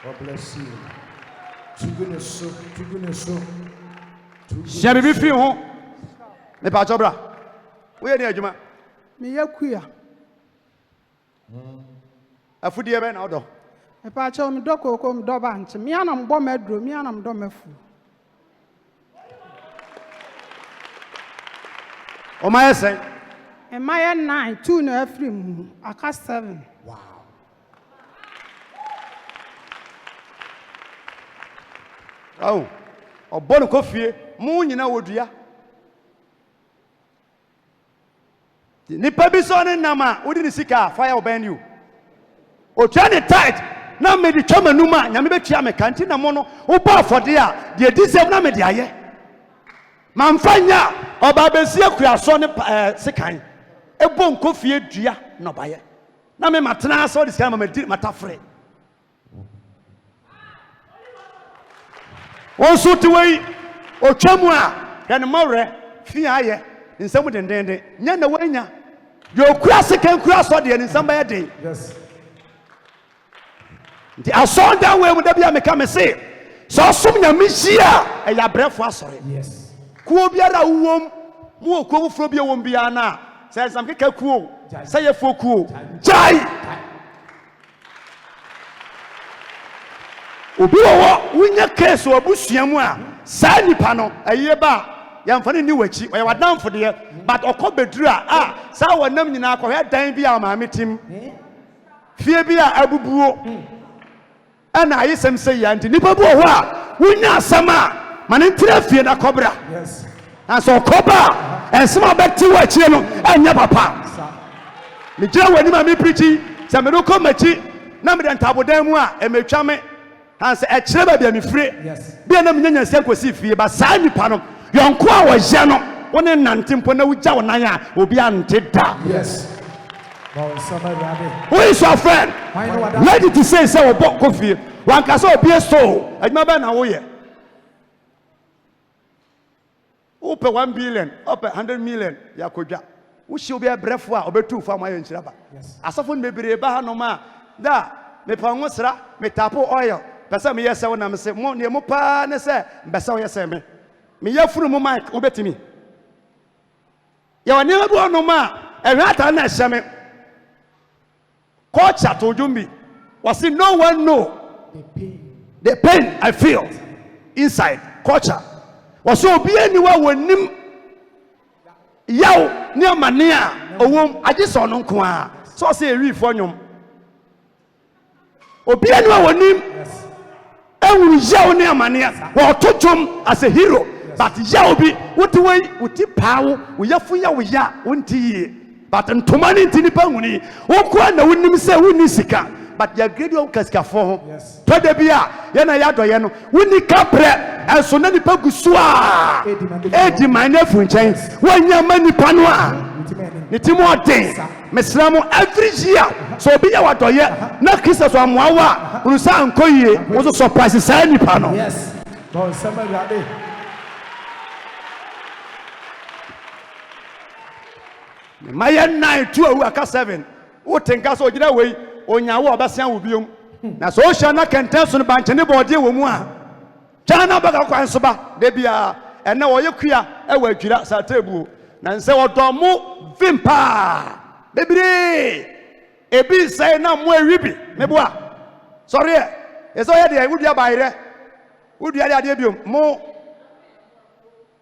God bless you.
Shabi bi fi ho me pa chobra we ni adwuma
me yakuya
afudie be na odo
me pa cho me dokoko me do banche me anam bo medro me anam do mafu
o ma yesen
e maye 9 2 na afri mu aka 7
oh obon ko fie mu nyina wodua nipa bi so ne nama wodi ni sika fire oban you o twa ne tight na me di twama numa nyame betua me kanti na mo no wo ba afode a de deserve na me de aye mamfanya oba besi akua so ne sekan ebo nko fie dua no baye na me matena so de sika ma di matafre wonso ti wei otwamu a ya ne mawre fi aye nsam dendende nya na wanya de okura sekan kura so de nsam ba ye den
Yes.
nti asonda we mu da bia me ka me se so som nya me hia e ya brefo asore
Yes.
kuo biara uwom mu okuo fufuro bia wom bia na se nsam keka kuo se ye fo kuo jai obi wo wunya case obusua mu a sa nipa no aye ba ya mfane ni wachi oya wadamfo de but okobeduru a sa wonam nyina akɔhwɛ dan bia ma metim fie bia abubuo ana ayesem se ya nti nipa bu ho a wunya asama mane ntira fie na kɔbra
Yes.
aso kɔba ensema beti wachi no anya papa me gira wani ma me preachi se me do komachi na me den tabodan mu a emetwa me hanse ekire ba bia me fire
Yes.
bia na me nyanya sia kosi fie ba saa nipa no yonko a wo hye no woni nante mpo na wugya wo nan a obi ante da
Yes. God, somebody.
who is your friend ready to say wo bok kofi wan ka so obi so aduma ba na wo ye wo pe 1 billion up 100 million ya kodwa wo hye obi abrefo a obetu fa ma ye nkyira ba
Yes.
asafo no bebre ba ha no ma da me pa ngo sra me tapo oil pesa me yese wo na me se mo ne mo pa ne se mbesa wo yese me yafunu mo mic wo betimi ya wani abu ono ma ehwe ata na hye me culture to jumbi was it no one know the pain I feel inside culture was so be anywa wonim yaw ne amane a owom agiso no nko a so say eri fo nyom obi anywa wonim ewuru yaw ne amane a wo totwom as a hero but yaw bi wuti wei wuti paawo wo yafu ya wo ya wonti yie but ntoma ne ntini pa huni wokwa na wonim se woni sika but ya grade o kasika fo ho
Yes.
to da bia ye na ya doye no woni kapre enso na nipa gusu a edi man na fu nchen wonya mani pa no a ne timo oden mesramo every year so obi ya wadoye na kisa so amoawa unusa nkoyie wo so surprise sa nipa no.
Yes. God, somebody.
Maya 9 to a waka 7. What think us or get away on your Bassian will be. Now, so shall not contest on the bunch and the body woman. China Bagaquansoba, they be and now you clear away to that table. And say what Domo Vimpa. Baby, a bee say no more rippy. Meboa. Sorry, it's already I would ya buy there. Would you have debut more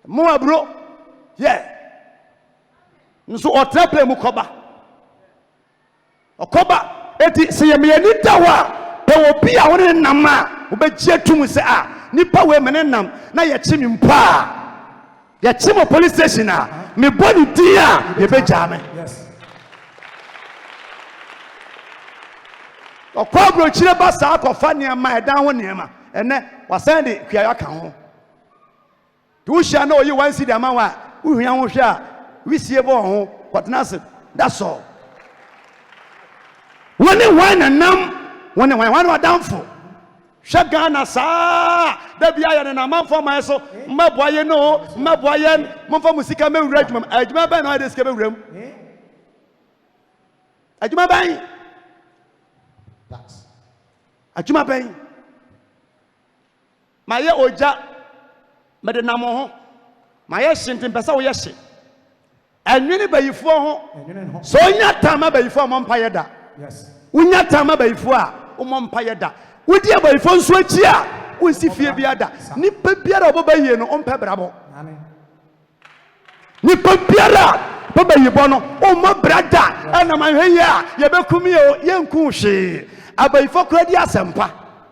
bro? Yeah. So or traple mukoba. Okoba, eti see me any tower. There will be a one nama. Ubeje to me say nipa we menenam na ye chimi mpa. Ye chimo police station me body dia ye be jame. Yes. Okobro chire ba sa akofa niam dan ho niam ene wasende kuaya ka ho. Tu sha na oyi wan si de ama wa uhia ho hwe a we sie bo ho kwatnase. That's all. When and nam when wa downfall. Shagana sa da bia ya na man for my so maboye no maboye mo fa musika me wura adwuma ban no de sika be wuram adwuma ban adwuma ban maye oja me de nam ho maye shintin pesa wo ye hye anwini bayifo ho so nya tama bayifo mo mpa ye da yes unya tama bayifo a mo mpa ye da wodi abayifo nso achi a wonsi fie bia da nipa biara obobayie no ompa brabo amen nipa biara obobayibo no omma brada ana manhwe a ye bekumi o yenku hwe abayifo kradi asempa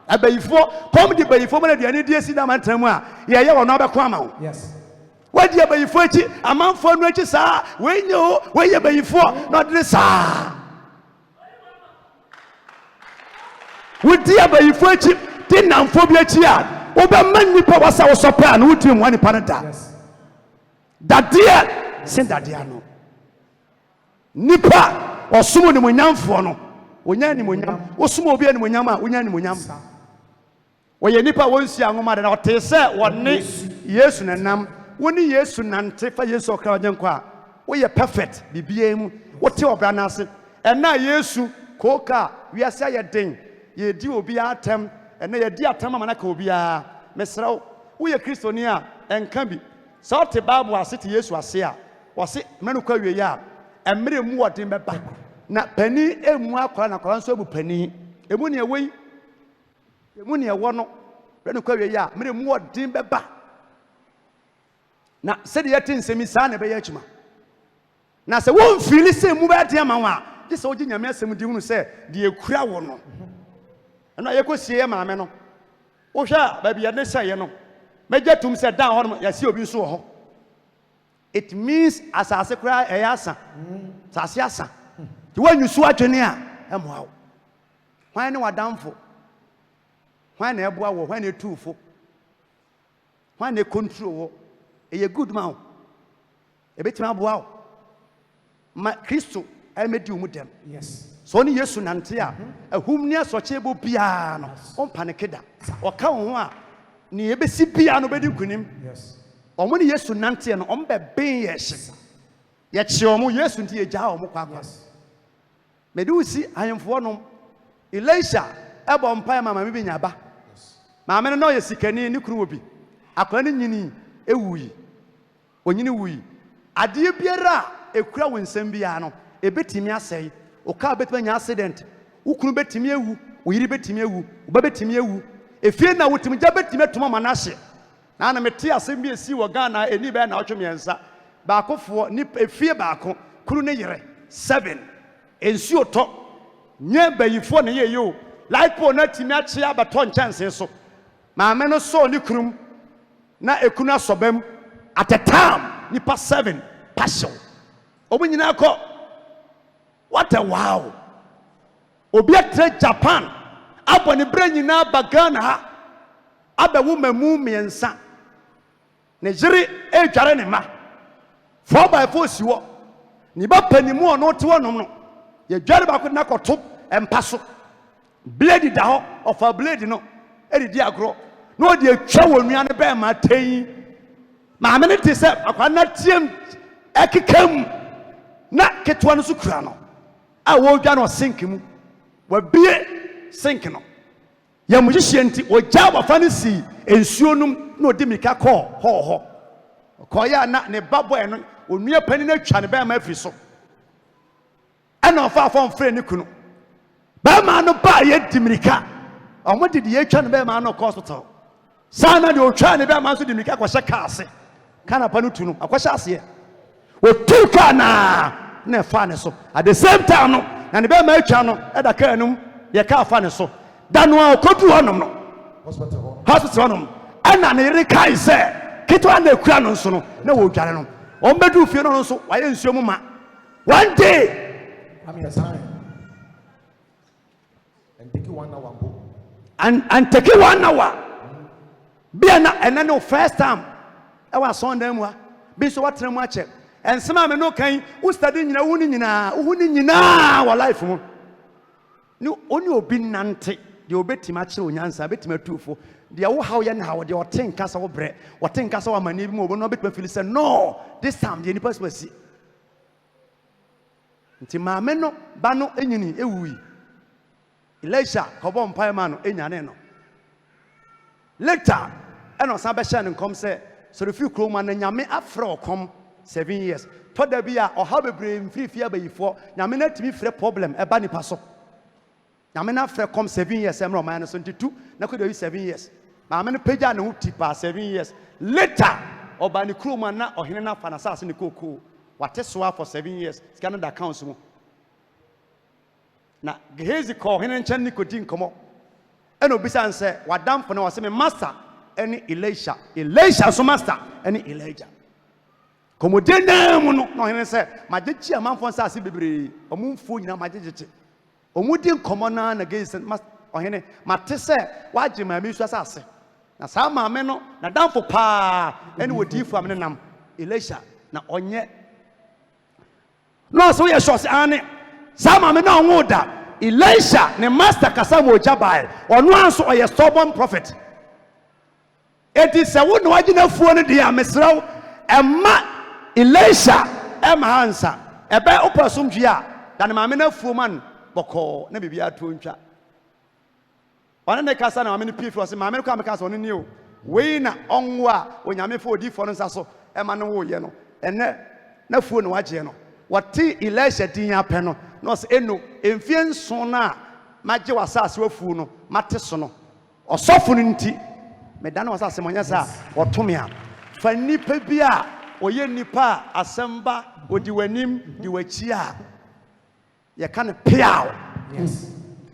abayifo kom di bayifo mo na duane di esi da mantramu a ye ye wono abeko ama wo yes wadi abayifo achi amanfo no achi saa wenyo weye bayifo no de saa wodi abayifo achi ti namfo bi achi a obamman nipa wasa wo sopa na wodi mu ani panada yes dadia sen dadia no nipa osumo ni munyamfo no onya ni munyam osumo obi ani munyam a onya ni munyam woye nipa wonsi anwoma de na otese wonne Yesu nanam woni Yesu nante fa Yesu okra onyenko a woye perfect bibia mu wote obra na ase ena Yesu koka wiase ayeden ye di obi atem ene ye di atem amana ka obi a mesrawo woye kristoni a enka bi so te bible asete Yesu ase a wose menu kwa wie ya emre mu wodin beba na pani emu akwara na kwara nso ebu pani emu ne ewei emu ne ewo no menu kwa wie ya emre mu wodin beba na se de yete nsemi sa na be ya chuma na se won fili se mu ba de ma wa je se ogi nyame asem di hunu se de ekura wo no ena ye ko sie ma me no wo hwa ba bia ne se ye no meja tum se dan ho no ya si obi nso wo ho it means asase kura e asa sase asa ti wanyusu atwene a emoa hwan ne wadamfo hwan na eboa wo hwan na etufo hwan na control wo eye good man ebetima aboa wo ma Kristo emedi umu dem yes so ni Yesu nante a ahumni asoche bo bia no on panikeda oka wo ho a ni ebesi bia no bedi kunim yes omo ni Yesu nante no on be ben yehye ye che omo Yesu nti ye ja omo kwa medu si ayemfo no Elisha ebo mpa mama me nya ba mama no ye sikani ni kuru obi akwa ni nyini ewuyi onyini wuyi ade biara ekura wonsam bia no ebetimi asai oka betimi nya accident ukunu betimi ewu oyiri betimi ewu uba betimi ewu efie na wotimi ja betimi tuma manahye na na meti asem bi esi wo Ghana eni be na otwemiensa ba akofo ni efie ba ako kuru ne yere 7 ensuo to nye bayifo ne ye yo lipo na timi achi abato nchance so maame no so ni kurum na ekunu asobam at a time nipa 7 passion obunyina ko what a wow obi atre Japan abone branyina bagana ha abawu mamu miensa ne jiri edware ne ma 4x4 siwo ni ba panimu ono te wonom no ye dware ba ko na koto empaso blade da ho of a blade no edi di agro no de atwa wonua ne ba ma tan ma amene te se akwa na tiem ekekam na ketewa no so kura no a wɔdwa no sink mu wabie sink no ya mu hyehyɛ nti ogya wafa no si ensuo num na odi mirika kɔ hɔ kɔya na ne babɔ no onua pani na atwa ne bɛma afiri so ɛna ɔfa afɔ mfrɛ ne kunu bɛma no ba yɛ di mirika ɔmo de yɛ atwa ne bɛma no kɔ hospital saa na de otwa ne bɛma so di mirika kɔhyɛ kaa ase kana pa no tu no akɔhyɛ aseɛ otu kaa na ɛfa ne so at the same time no na ne bɛma atwa no ɛda kaa num yɛ kaa fa ne so da no a ɔkɔdu hɔnom no hospital hɔnom ɛna ne yere kae sɛ ketewa na ekura no nso no na wɔdware no ɔmo bɛdu fie no nso wayɛ nsuo mu ma one day
and take 1 hour
and take 1 hour bia na ɛna no first time ɛwɔ asɔndan mu ha bi so watena mu akyɛ ɛnsɛm a me no kan wo study nyina wo ni nyinaa wɔ life mu ni oni obi nante de obetima akyerɛ onyansa betima tuufo de wo haw yɛ na haw de ɔten kasa wo brɛ ɔten kasa wo amani bi mu obo no betima feel say no this time de nipa so asi nti maame no ba no enyini ewui Elisha kɔbɔ mpae ma no enyane no later ɛna ɔsan bɛhyɛ ne nkɔm sɛ sɔrɔ firi kurom ma na nyame afrɛ ɔkɔm 7 years tɔda bi a ɔha bebree mfirifie abayifoɔ nyame na timi frɛ problem ɛba nipa so nyame na frɛ kɔm 7 years ɛmra ɔman no so ntitu na kɔda yi 7 years maame no pagya ne ho tipa 7 years later ɔba ne kurom na ɔhene na fa na sase ne kokoo wate soa for 7 years sika no da accounts mu na Gehazi kɔ ɔhene nkyɛn ne kɔdi nkɔmɔ ɛna obisa nsɛ wadamfo na wɔsɛ me master ɛne Elisha so master ɛne Elijah kɔmɔden na mu no na ɔhene sɛ magye kyi amanfo nsase bebree ɔmo mfuo nyina magye gyekye ɔmo di nkɔmɔ na Gehazi ɔhene mate sɛ wagye maame so asase na saa maame no na damfo paa ɛne wodiifo am ne nam Elisha na ɔnyɛ no so yɛ short ane saa maame na ɔnwo da Elisha ne master kasa mo jabai ɔno anso ɔyɛ stubborn prophet eti sɛ wo na wagye na fuo no de amesraw ɛma Elisha ɛma hansa ɛbɛ opasum dwi a da ne maame na fuo man bɔkɔ na bibia to ntwa ɔne ne kasa na maame no pie fro sɛ maame no ka meka sɛ ɔno ni o wei na ɔnwo a onyame fo odifo no nsa so ɛma no wo ye no ɛnɛ na fuo no wagye no wɔte Elisha din apɛ no na ɔsɛ eno emfie nso na magye wasase wafuo no mate so no ɔsɔfo no nti meda na wasase monyɛ sa ɔtome a fa nipa bi a ɔyɛ nipa a asɛmba odi wanim di wachi a yɛka ne piaw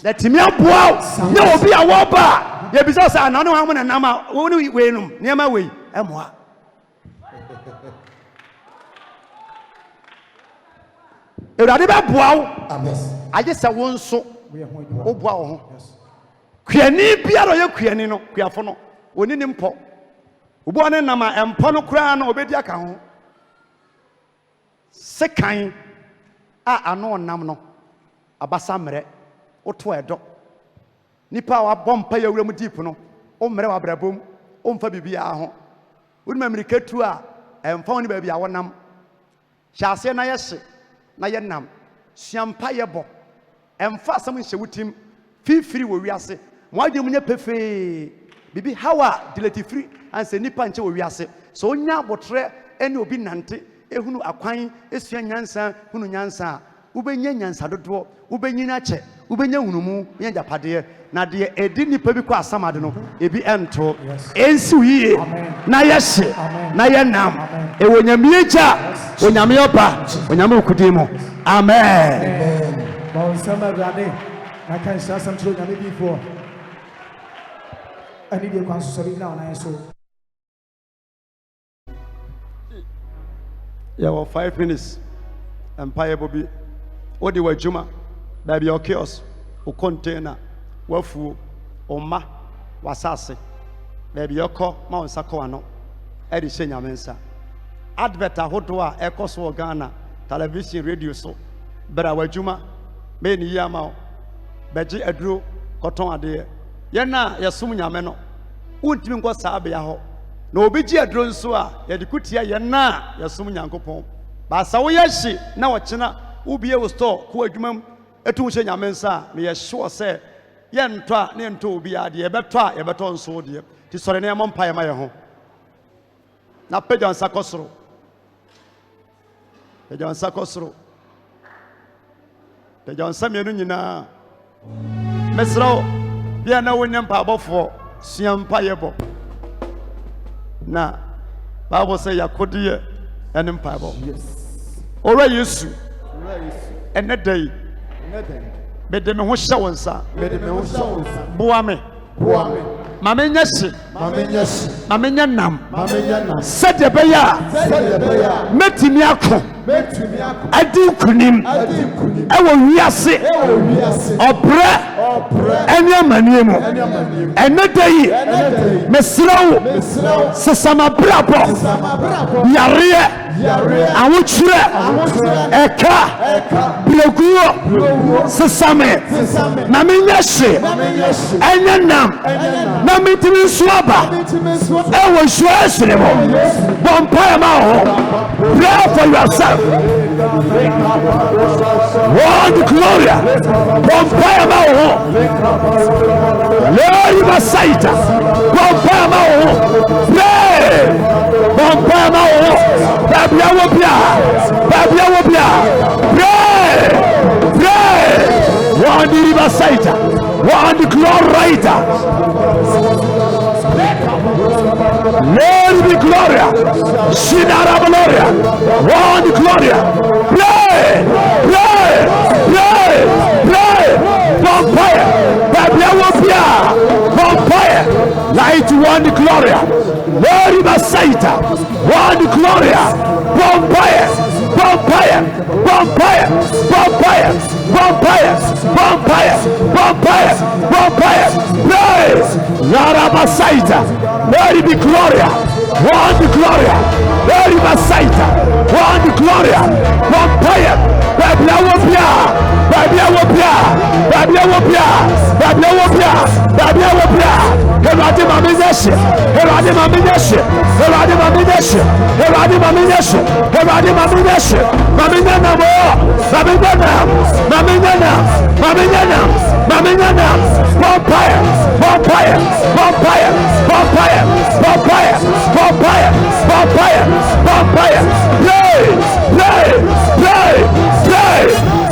na timi aboa nyɛ obi a wɔba yɛbisa sɛ ana ne wɔn nam a wɔn wei nom nneɛma wei ɛmoa Ewurade bɛboa wo agye sɛ wo nso wo boa wo ho kuani biara ɔyɛ kuani no kuafo no oni ne mpɔ obo ne nam a empɔ no koraa no obedi aka ho sekan a ano nam no abasa mmerɛ woto ɛdɔ nipa a wabɔ mpa yɛwura mu deep no o mmerɛ wabrabom o mfa bibia ho wonima mirikatu a emfa woni ba bia wonam hyase na yɛhye na yɛ nam suampa yɛ bɔ emfa asɛm nhyɛ wutim fifiri wɔ wiase mo adwene mu nyɛ pefee bibi hawa dilati firi anse nipa nkyɛ wɔ wiase so onya abotre ene obi nante ehunu akwan esua nyansa hunu nyansa ubenya nyansa dodo ubenyina kyɛ ubenya hunumu nya japade na de edi nipa bi kɔ asamade no ebi ento ensi wiye na yɛhye na yɛ nam ewo nyamie gya onyame oba onyame okudimo amen
bon sama brade na kan sasam tro nyame bifo ani de kwan so sori na ona so
yeah 5 minutes empire bobi odi wajuma baby your chaos o container wafu oma wasase baby yoko ma onsako ano e de hye nyamensa advert ahodo a ekoso Ghana television radio so bra wajuma me ni yama beji aduro koton ade ye na yesum nyame no untimi nko saa be ya ho na obi ji aduro nso a ye de kutia ye na yesum nyankopon Basa wo yeshi na wochena ubie wo store ko adwumam etu hye nyamensa me ye sure say ye ntwa ne nto obi ade ye betwa ye beto nso de ti sore ne mpa ye ma ye ho na pejan sakosoro pejan sakosoro pejan samienu nyina mesro bia na wonya mpa abofo sua mpa ye bo na Bible say yakodiye ene mpa bo ora Yesu ene day bede me ho hye wonsa boa me mame nyasi mame nyanam sede be ya metimi akọ adi kunim ewo wiase obre ene amaniemu ene day mesrawo sesama brabo yare awuchure eka bleguo sesame mame nyasi enyanam na mitimi suaba ewo shwesremo bompa ma ho pray for yourself Lord Gloria bompa ma ho Lord Masaita bompa ma ho pray bompa ma ho babia wo bia pray Lord Masaita Lord Gloria Lord be Gloria, Shinara Gloria, one Gloria, pray, vampire, vampire, light one Gloria, Lord Masaita, one Gloria, vampire, pray, Lara Masaita, Lord be Gloria, one Gloria, Lord Masaita, one Gloria, vampire, Erade mamenyeshe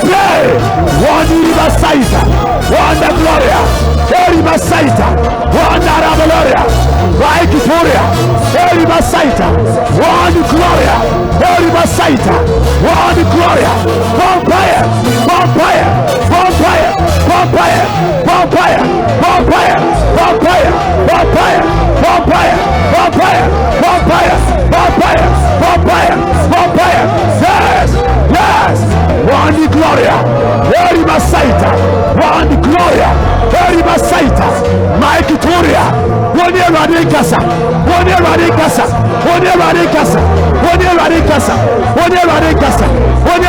pray one Masaita, one Gloria, Eri Masaita, one Arabaloria, right Gloria, Eri Masaita, one Gloria, Eri Masaita, one Gloria, vampire, yes, one Gloria, Eri Masaita, one Gloria, Eri Masaita, Mike Gloria, one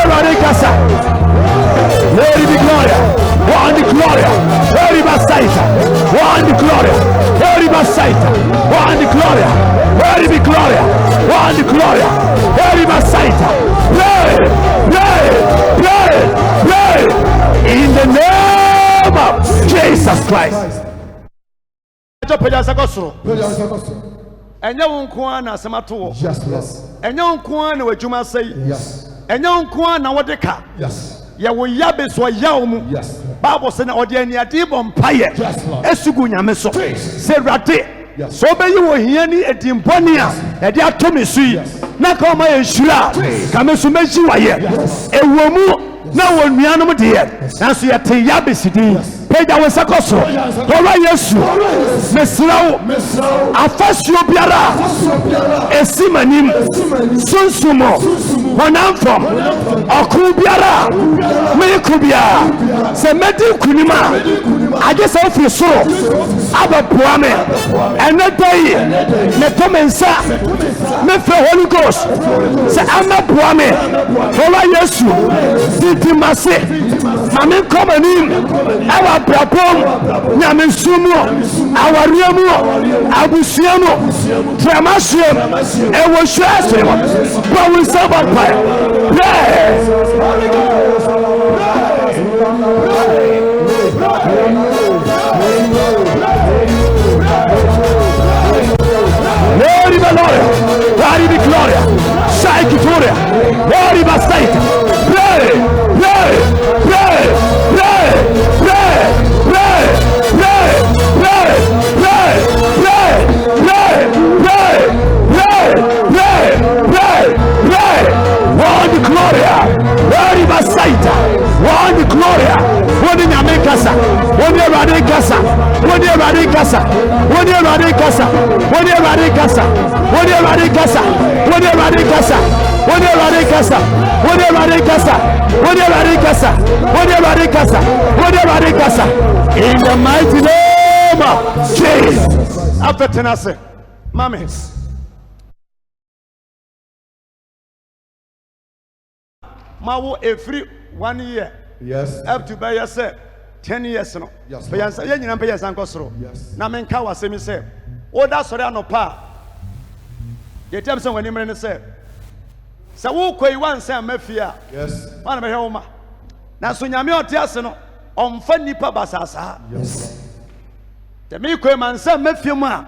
Radicasa, Lady be Gloria, one Gloria, Lady Masaita, one Gloria, Lady Masaita, one Gloria, Lady be Gloria, one Gloria, Lady Masaita, pray, in the name of Jesus Christ. Enya wonkoa na asemato
Yes.
enya wonkoa na wadwuma sei
Yes.
enya wonkoa na wodeka
Yes.
ya wo yabe so yawo mu
Yes.
Bible say na odi aniade bo mpaye
Yes, Lord.
esugu nyame so se rade
Yes.
so be yi wo hia ni edimponi a e de atomi su yi na ka o ma ye nhira ka me so meji waye ewo mu na wo nuanom de ye na so ye te yabe sidin peja wo sakoso ora Yesu mesrawo afasuo biara esimanim sunsumo honamfom oku biara mekubia se medi kunima age se ofri soro abapoa me ene dai me tomensa me fe Holy Ghost se amapoa me ora Yesu ditimase mame komanim awa brapom nyame sumu awariamu abusiamu tramasiem ewo shwase ba we sabapai
Glory be gloria, glory be gloria, sai Victoria, glory be staita. Pray, pray, pray, pray, pray, pray, pray, pray, pray, pray, pray, pray, pray, pray, pray, pray. One gloria, glory be staita. One gloria, one in America, one in Radicasa, one in Radicasa, one in Radicasa, one in Radicasa, one in Radicasa, one in Radicasa, one in Radicasa, one in Radicasa, one in Radicasa, one in Radicasa, one in Radicasa, in the mighty name of Jesus.
After tenase, mames. Mawo every 1 year.
Yes.
Up to by yourself 10 years no.
Yes,
But yansa yen nyina pay yansa nkosoro.
Yes.
Na menka wasemi say. O da sori anopa. Ye tell me say wani mre ne say. Sa wo koi wan say mafia.
Yes.
Wan be hwe wo ma. Na so nyame ote ase no. Omfa nipa basasa.
Yes.
Te me koi man say mafia mu a.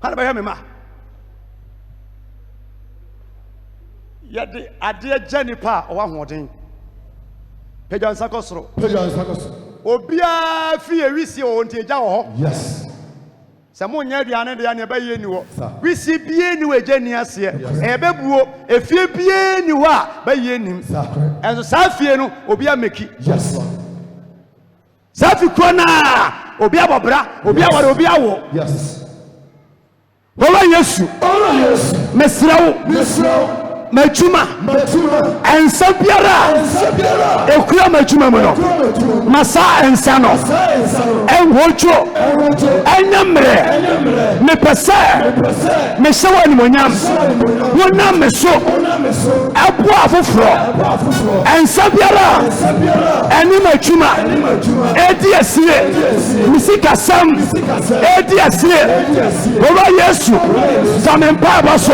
Wan be hwe me ma. Yade ade gya nipa o wa hoden. Peja nsa kosoro.
Peja nsakoso.
Obia fi ewisi o nti egya wo ho.
Yes.
Se mo nya aduane de ya ne ba ye ni wo.
Sir.
Wisi bie ni we gya ni ase.
Yes.
E bebuo efie bie ni wo a ba ye nim.
Sir.
Enso sa fie no obia meki.
Yes.
Sa fi ko na obia bobra, obia ware obia wo.
Yes.
Baba Yesu.
Oh yes.
Mesrawo.
Misro.
Machuma.
Matuma.
Ensa biara.
Sabira.
Ekura machuma mo no. Masa ensa no. Enwocho. Enyamre. Me pese. Me se wani monyam. Wona me so. Apo afofro. Ensa biara. Eni machuma. Edi asire. Misika sam. Edi asire. Baba Yesu. Zamempa baso.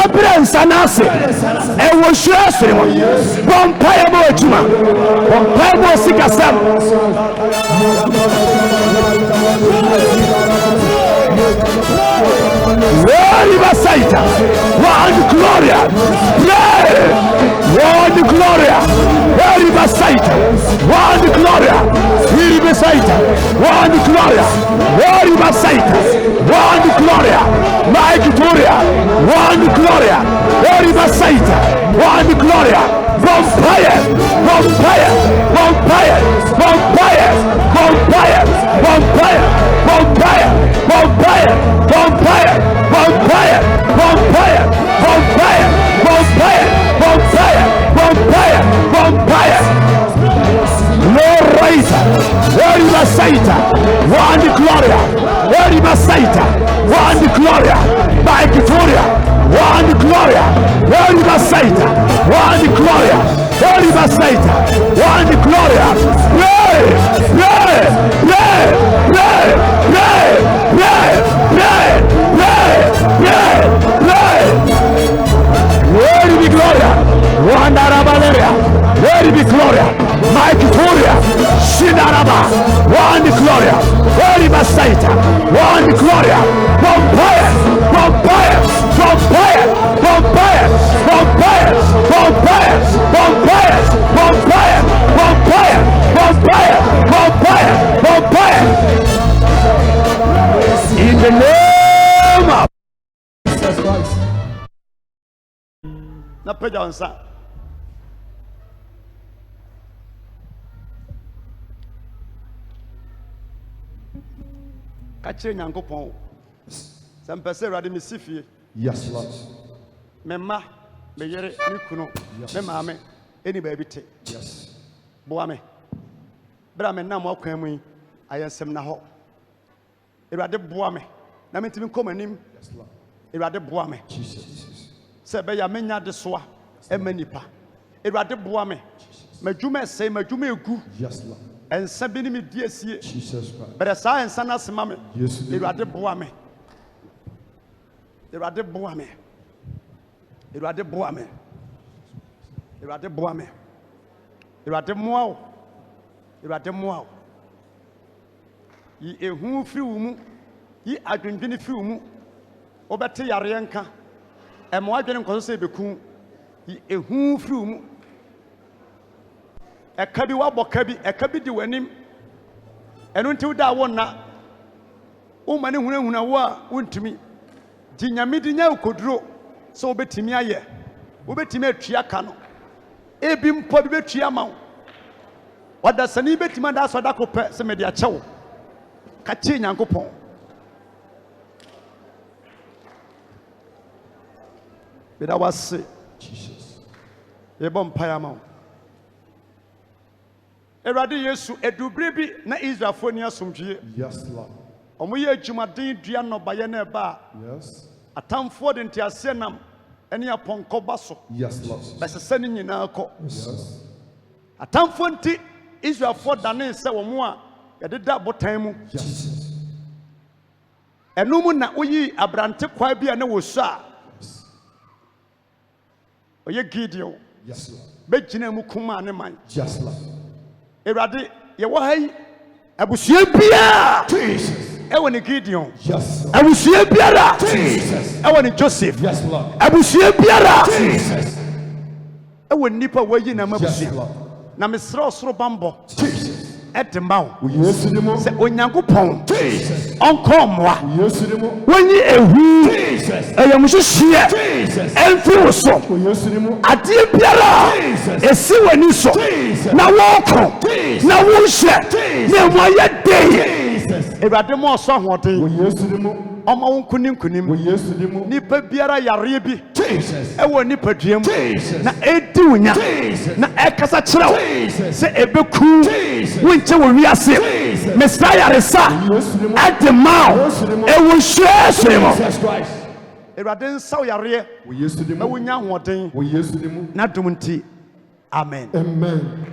Abre ensa na ewo shira sere mo bompa ya mo adwuma bompa mo sika sam Glory Basaita one gloria one gloria Glory Basaita one gloria Glory Basaita one gloria Glory Basaita one gloria my Victoria one gloria Glory Basaita one gloria vampire vampire vampire vampire vampire vampire vampire vampire vampire vampire vampire vampire vampire vampire vampire vampire no right Glory Basaita one gloria Glory Basaita one gloria by Victoria one gloria Glory Basaita one gloria Glory Basaita one gloria pray pray pray pray pray pray pray pray pray pray Glory be gloria one arabaleria Glory be gloria my Victoria Shinaraba one gloria Glory Basaita one gloria vampire vampire vampire vampire vampire vampire vampire vampire vampire vampire vampire vampire in the name of
Jesus Christ.
na peja onsa ka kire nyankopon se mpese rade me sifie
Yes, Lord.
me ma me yere me kunu me maame eni ba bi te
Yes.
boa me bra me nam akwan mu ayensem na ho erade boa me na mentimi komanim
Yes, Lord.
erade boa me
Jesus.
se be ya menya de soa emanipa erade boa me madwuma sei madwuma egu
Yes, Lord.
ensa bi ni me die sie
Jesus Christ.
bere sa ensa na sema me
Yes, Lord.
erade boa me erade boa me erade boa me Awurade boa me. Awurade mmoa wo. Awurade mmoa wo. Yi ehu firi wo mu. Yi adwendwene firi wo mu. Wobɛte yare nka. Ɛmo adwene nkɔso sɛ beku. Yi ehu firi wo mu. Ɛka bi wabɔ ka bi, ɛka bi di w'anim. Ɛno nti woda wo na. Woma ne hunahuna wo a wontumi. Di nyame di nya ukoduro so wobɛtumi ayɛ. Wobɛtumi atua ka no. Ebi mpo bi bɛtua ma wo. Wadasani bɛtumi da so da kopɛ sɛ mede akyɛ wo. Ka kyɛ Nyankopɔn. Beda wase Jesus. Yɛbɔ mpaeɛ ma wo. Awurade Yesu edubere bi na Israelfo ni asomdwie.
Yes, Lord.
Omo yɛ adwumaden dua nnɔbaeɛ na ɛba.
Yes.
Atamfoɔ de nteaseɛ nam ɛne apɔnkɔ ba so.
Yes, Lord.
Bɛsesɛ ne nyinaa kɔ.
Yes.
Atamfoɔ nti Israelfoɔ dane sɛ wɔn a yɛdeda botan mu.
Yes.
Ɛno mu na woyi abrante kwa bi a na wɔsu a. Ɔyɛ Gideon.
Yes, Lord.
Bɛgyina mu kuma ne man.
Yes, Lord.
Awurade yɛwɔ ha yi abusua biara.
Jesus.
Ɛwɔ ne Gideon.
Yes, Lord.
Abusua biara.
Jesus.
Ɛwɔ ne Joseph.
Yes, Lord.
Abusua biara.
Jesus.
Ɛwɔ nipa wɔyi na ma
Yes,
abusua.
Lord.
Na mesrɛ ɔsoro bambɔ.
Jesus.
Ɛde ma wo.
Yes, Lord.
Sɛ Onyankopɔn
Jesus.
ɔnkɔ mmoa.
Yes, Lord.
Wɔnyi ehu.
Jesus.
Ɛyɛmuhyehyɛ.
Jesus.
Ɛmfi wo so.
Yes, Lord.
Adeɛ biara.
Jesus.
Esi w'ani so.
Jesus.
Na wɔɔko.
Jesus.
Na wonhyɛ.
Jesus.
Na ɛmu ayɛ den.
Jesus.
Awurade mu ɔsɔ ahoɔden.
Yes, Lord.
Ɔma wo nkonim nkonim.
Yes, Lord.
Nipa biara yareɛ bi.
Jesus.
Ɛwɔ nipadua mu.
Jesus.
Na ɛdi wo nya.
Jesus.
Na ɛkasa kyerɛ wo.
Jesus.
Sɛ ɛbɛku.
Jesus.
Wonkyɛ wɔ wiase.
Jesus.
Mesra yaresa.
Yes, Lord.
Ɛde ma wo.
Yes, Lord.
Ɛwɔ nhwiase mu.
Jesus Christ.
Awurade nsa wo yareɛ.
Yes,
Na
Lord.
wonya ahoɔden.
Yes, Lord.
Na dom nti. Amen.
Amen.